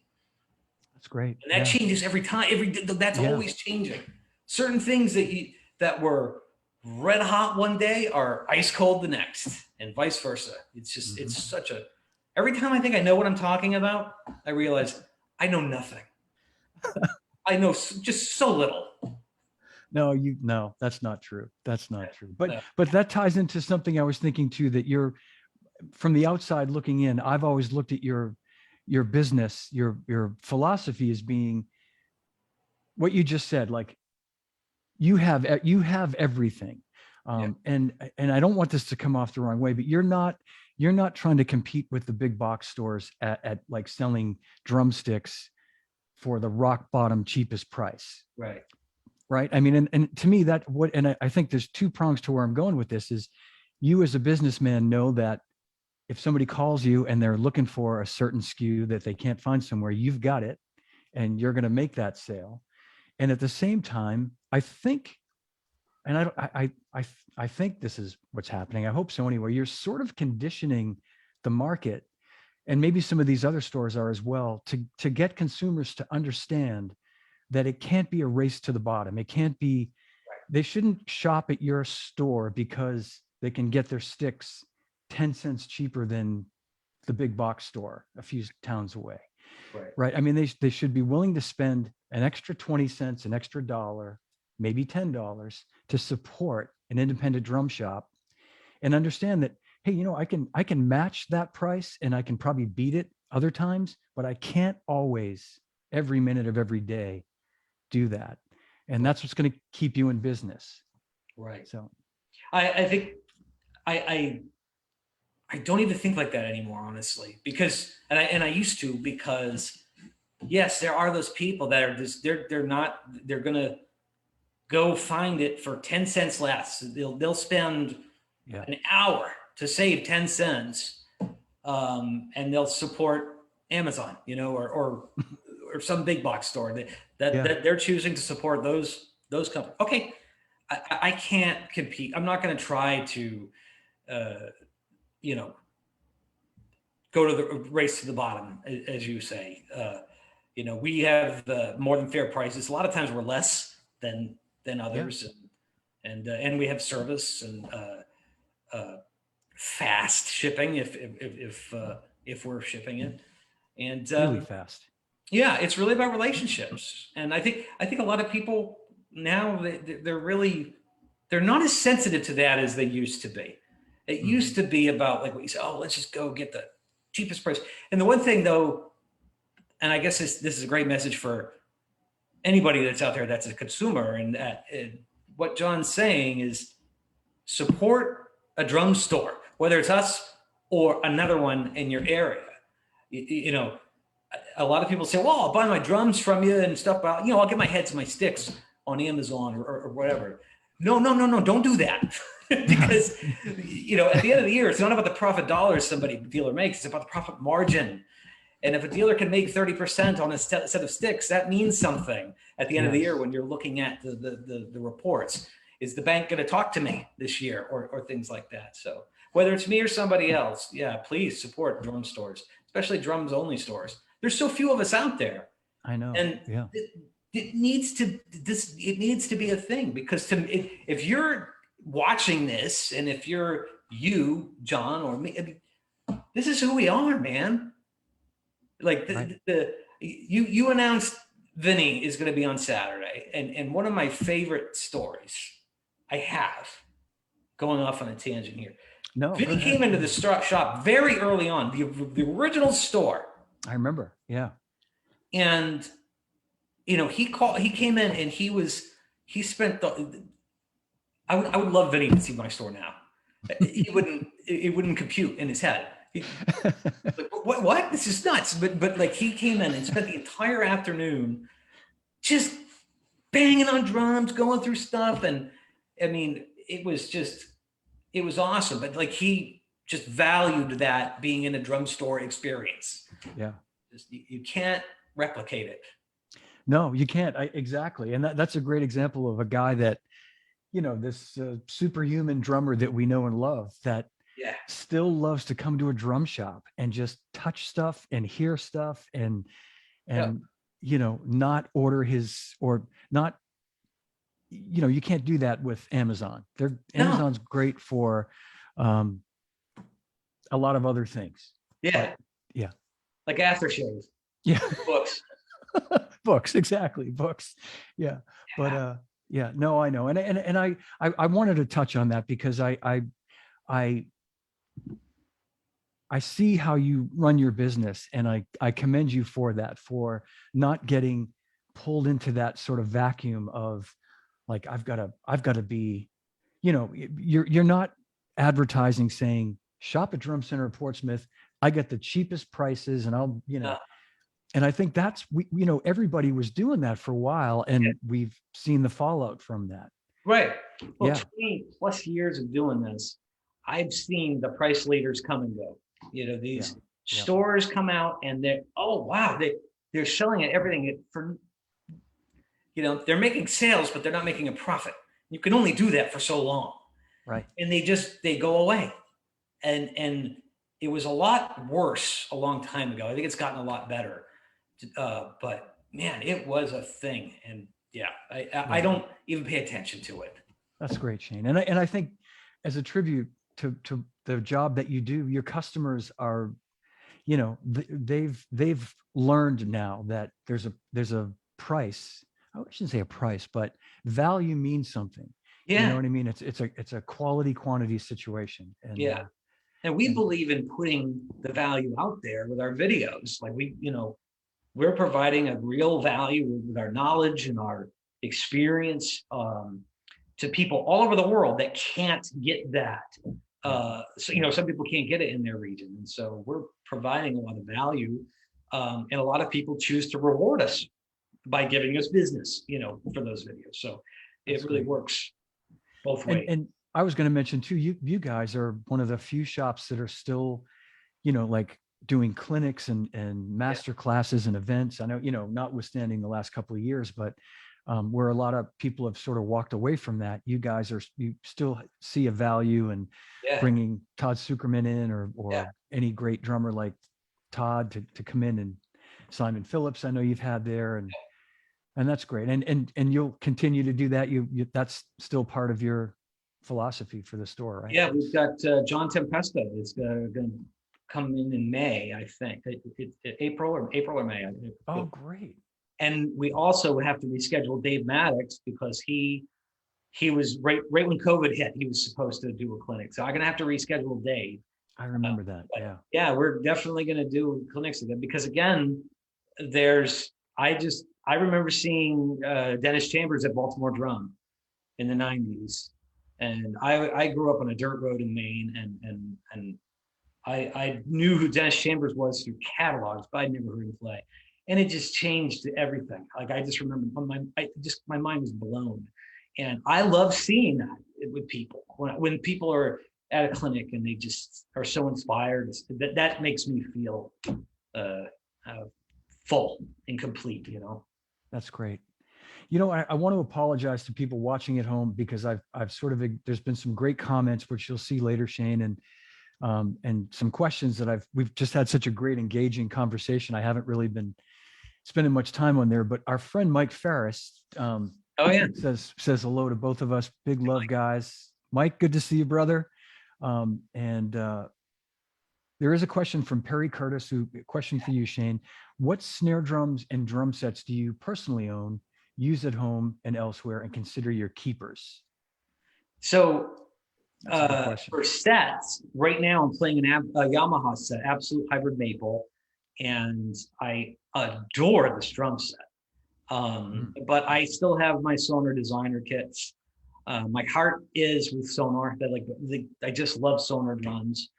That's great. And that changes every time. That's always changing. Certain things that were red hot one day are ice cold the next, and vice versa. It's just it's such a. Every time I think I know what I'm talking about, I realize I know nothing. I know just so little. No, that's not true. That's not true. But that ties into something I was thinking too, that you're from the outside looking in. I've always looked at your business, your philosophy as being what you just said, like you have everything. Yeah. And I don't want this to come off the wrong way, but you're not trying to compete with the big box stores at like selling drumsticks for the rock bottom cheapest price. Right. Right. I mean, and to me I think there's two prongs to where I'm going with this is you as a businessman know that if somebody calls you and they're looking for a certain SKU that they can't find somewhere, you've got it and you're going to make that sale. And at the same time, I think, and I think this is what's happening. I hope so anyway. You're sort of conditioning the market, and maybe some of these other stores are as well, to get consumers to understand that it can't be a race to the bottom. It can't be, they shouldn't shop at your store because they can get their sticks 10 cents cheaper than the big box store a few towns away. Right. I mean, they should be willing to spend an extra 20 cents, an extra $1, maybe $10 to support an independent drum shop and understand that, hey, you know, I can match that price and I can probably beat it other times, but I can't always every minute of every day do that. And that's what's going to keep you in business. Right. So I think I don't even think like that anymore, honestly, because, and I used to, because yes, there are those people that are just, they're going to go find it for 10 cents less. They'll spend an hour to save 10 cents. And they'll support Amazon, you know, or some big box store that they're choosing to support those companies. Okay. I can't compete. I'm not going to try to, you know, go to the race to the bottom, as you say. You know, we have more than fair prices. A lot of times we're less than others, and we have service and fast shipping if we're shipping it, and really fast. Yeah, it's really about relationships, and I think a lot of people now they're not as sensitive to that as they used to be. It used to be about, like what you said, oh, let's just go get the cheapest price. And the one thing though, and I guess this is a great message for anybody that's out there that's a consumer, and what John's saying is support a drum store, whether it's us or another one in your area. You know, a lot of people say, well, I'll buy my drums from you and stuff, but, you know, I'll get my heads and my sticks on Amazon or whatever. No, don't do that. Because, you know, at the end of the year, it's not about the profit dollars dealer makes, it's about the profit margin. And if a dealer can make 30% on a set of sticks, that means something at the end of the year when you're looking at the reports. Is the bank going to talk to me this year or things like that? So whether it's me or somebody else, yeah, please support drum stores, especially drums only stores. There's so few of us out there. I know. And it needs to be a thing, because if you're watching this, and if you're John, or me, I mean, this is who we are, man. Like you announced Vinny is going to be on Saturday, and one of my favorite stories I have, going off on a tangent here. No, Vinny came into the shop very early on, the original store. I remember. Yeah. And, you know, he came in and he spent I would love Vinny to see my store now. It wouldn't compute in his head. Like, what? This is nuts. But like, he came in and spent the entire afternoon just banging on drums, going through stuff. And I mean, it was awesome. But like, he just valued that being in a drum store experience. Yeah. You can't replicate it. No, you can't. Exactly. And that's a great example of a guy that, you know, this superhuman drummer that we know and love, that still loves to come to a drum shop and just touch stuff and hear stuff and you know, not order or not, you know, you can't do that with Amazon. Amazon's great for a lot of other things. Yeah. But, like aftershave. Yeah. Books. Books, exactly. Books. Yeah. But no, I know. And I wanted to touch on that because I see how you run your business, and I commend you for that, for not getting pulled into that sort of vacuum of like, I've got to be, you know, you're not advertising saying shop at Drum Center of Portsmouth. I get the cheapest prices and I'll, you know, Yeah. and I think that's, you know, everybody was doing that for a while and we've seen the fallout from that. Right. Well, Yeah. 20 plus years of doing this, I've seen the price leaders come and go. You know, these Yeah. stores come out and they're, oh, wow, they're selling it, everything for, you know, they're making sales, but they're not making a profit. You can only do that for so long. Right. And they go away. And it was a lot worse a long time ago. I think it's gotten a lot better. But man, it was a thing. And yeah, I don't even pay attention to it. That's great, Shane. And I think as a tribute to the job that you do, your customers are, you know, they've learned now that there's a price. I shouldn't say a price, but value means something. Yeah. You know what I mean? It's a quality quantity situation. And yeah. And we believe in putting the value out there with our videos. Like we're providing a real value with our knowledge and our experience to people all over the world that can't get that. So, you know, some people can't get it in their region. And so we're providing a lot of value. And a lot of people choose to reward us by giving us business, you know, for those videos. So it really works both ways. And I was going to mention too, you guys are one of the few shops that are still, you know, like doing clinics and master classes and events. I know, you know, notwithstanding the last couple of years, but where a lot of people have sort of walked away from that, you guys you still see a value in bringing Todd Sucherman in or any great drummer like Todd to come in, and Simon Phillips, I know you've had there, and that's great. And you'll continue to do that. You that's still part of your philosophy for the store, right? Yeah, we've got John Tempesta is going to come in May, I think. April or May. Oh, great. And we also have to reschedule Dave Maddox because he was right when COVID hit, he was supposed to do a clinic. So I'm going to have to reschedule Dave. I remember that. Yeah, we're definitely going to do clinics again because again, I remember seeing Dennis Chambers at Baltimore Drum in the 90s. And I grew up on a dirt road in Maine, and I knew who Dennis Chambers was through catalogs, but I'd never heard him play. And it just changed everything. Like I just remember my mind was blown. And I love seeing that with people. When people are at a clinic and they just are so inspired, that makes me feel full and complete, you know. That's great. You know, I want to apologize to people watching at home because I've sort of, there's been some great comments, which you'll see later, Shane, and some questions that we've just had such a great engaging conversation. I haven't really been spending much time on there, but our friend Mike Ferris says hello to both of us. Big love, guys. Mike, good to see you, brother. And there is a question from Perry Curtis, question for you, Shane. What snare drums and drum sets do you personally own, use at home and elsewhere, and consider your keepers? So for sets, right now I'm playing a Yamaha set, Absolute Hybrid Maple, and I adore this drum set. But I still have my Sonar designer kits. My heart is with Sonar. I just love Sonar drums.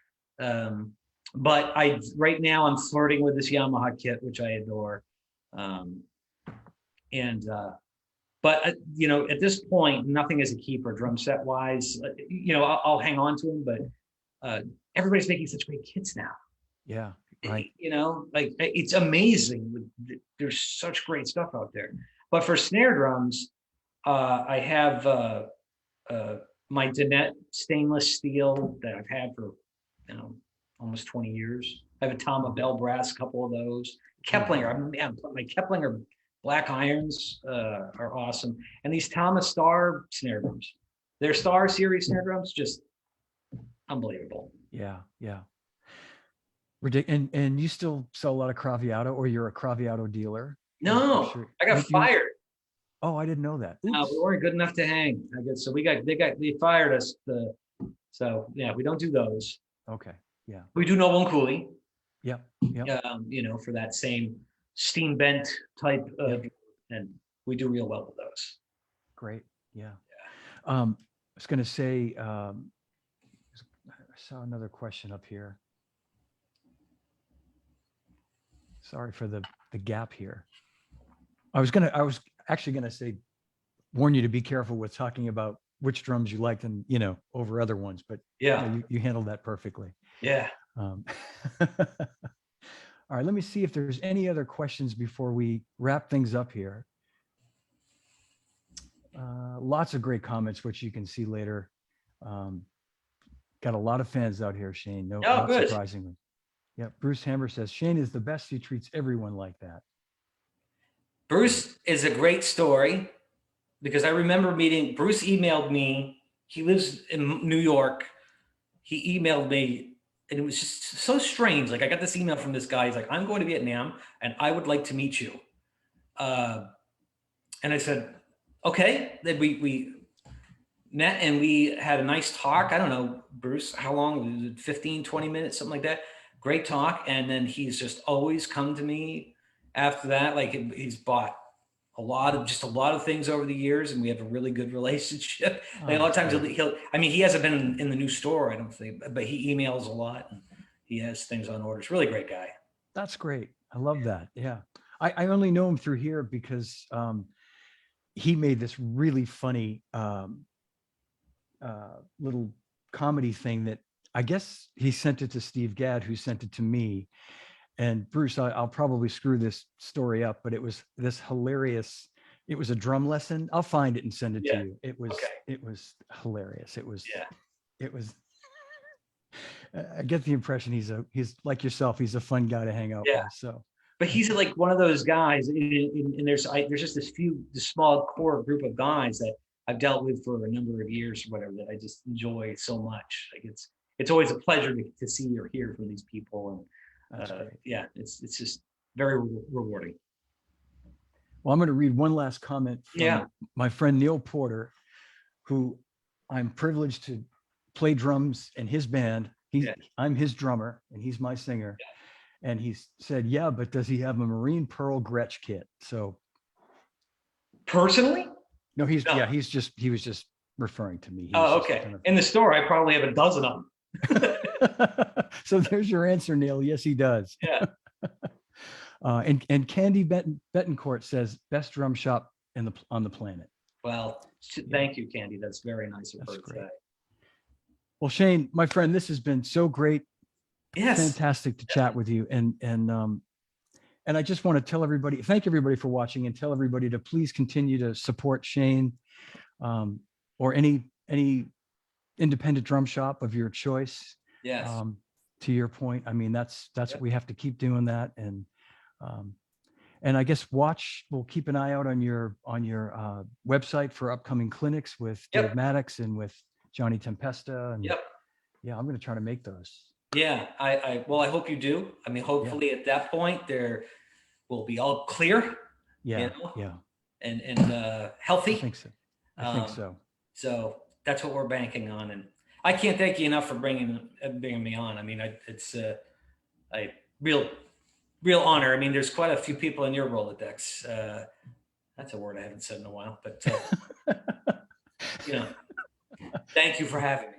But right now I'm flirting with this Yamaha kit, which I adore. But you know, at this point, nothing is a keeper drum set wise. You know, I'll hang on to them, but everybody's making such great kits now. Yeah, right. You know, like it's amazing. There's such great stuff out there. But for snare drums, I have my Dinette stainless steel that I've had for almost 20 years. I have a Tama Bell brass, a couple of those. Keplinger, my Keplinger black irons are awesome. And these Tama Star snare drums, their Star series snare drums, just unbelievable. Yeah. Ridiculous. And you still sell a lot of Craviotto, or you're a Craviotto dealer? No, sure. I got fired. Oh, I didn't know that. We weren't good enough to hang, I guess. So they fired us. So yeah, we don't do those. Okay. Yeah. We do Noble and Cooley. Yeah. For that same steam bent type of, and we do real well with those. Great. Yeah. was going to say, I saw another question up here. Sorry for the gap here. I was actually going to say, warn you to be careful with talking about which drums you liked and, over other ones, but Yeah. you handled that perfectly. Yeah. All right, let me see if there's any other questions before we wrap things up here. Lots of great comments, which you can see later. Got a lot of fans out here, Shane. No, Oh, not good. surprisingly. Yeah, Bruce Hammer says Shane is the best. He treats everyone like that. Bruce is a great story because I remember meeting, Bruce emailed me. He lives in New York. He emailed me and it was just so strange. Like I got this email from this guy. He's like, I'm going to Vietnam and I would like to meet you. And I said, okay. Then we met and we had a nice talk. I don't know, Bruce, how long? Was it 15, 20 minutes, something like that. Great talk. And then he's just always come to me after that. Like he's bought a lot of things over the years and we have a really good relationship. Like a lot of times he hasn't been in the new store, I don't think, but he emails a lot and he has things on orders. Really great guy. That's great. I love that. Yeah. I only know him through here because he made this really funny little comedy thing that I guess he sent it to Steve Gadd, who sent it to me. And Bruce, I'll probably screw this story up, but it was this hilarious. It was a drum lesson. I'll find it and send it to you. It was hilarious. It was. I get the impression he's like yourself. He's a fun guy to hang out with. So, but he's like one of those guys. And there's just this small core group of guys that I've dealt with for a number of years or whatever that I just enjoy so much. Like it's always a pleasure to see or hear from these people. And it's just very rewarding. Well, I'm going to read one last comment from my friend Neil Porter, who I'm privileged to play drums in his band. I'm his drummer and he's my singer. Yeah. And he said, yeah, but does he have a Marine Pearl Gretsch kit? So personally? No, he was just referring to me. Okay. In the store, I probably have a dozen of them. So there's your answer, Neil. Yes, he does. Yeah. And Candy Betancourt says best drum shop on the planet. Well, thank you, Candy. That's very nice of her to say. Well, Shane, my friend, this has been so great. Yes. Fantastic to chat with you. And I just want to thank everybody for watching and tell everybody to please continue to support Shane or any independent drum shop of your choice. Yes. To your point, I mean, that's what we have to keep doing that. And I guess we'll keep an eye out on your website for upcoming clinics with Dave Maddox and with Johnny Tempesta. And yeah, I'm going to try to make those. Yeah, I hope you do. I mean, hopefully at that point there will be all clear. Yeah, and healthy. I think so. I think so. So that's what we're banking on, and I can't thank you enough for bringing me on. I mean, it's a real honor. I mean, there's quite a few people in your Rolodex. That's a word I haven't said in a while, but thank you for having me.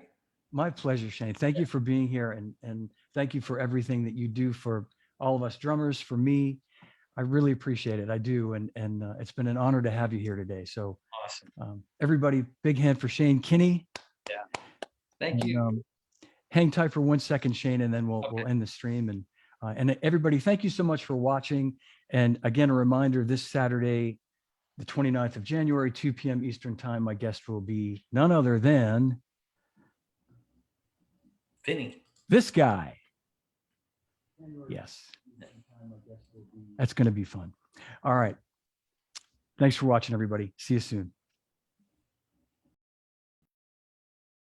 My pleasure, Shane. Thank you for being here, and thank you for everything that you do for all of us drummers, for me. I really appreciate it. I do. And it's been an honor to have you here today. So awesome. Everybody, big hand for Shane Kinney. Yeah. Thank you. Hang tight for 1 second, Shane, and then we'll end the stream. And everybody, thank you so much for watching. And again, a reminder, this Saturday, the 29th of January, 2 p.m. Eastern time, my guest will be none other than Vinny. This guy. Yes. That's going to be fun. All right. Thanks for watching, everybody. See you soon.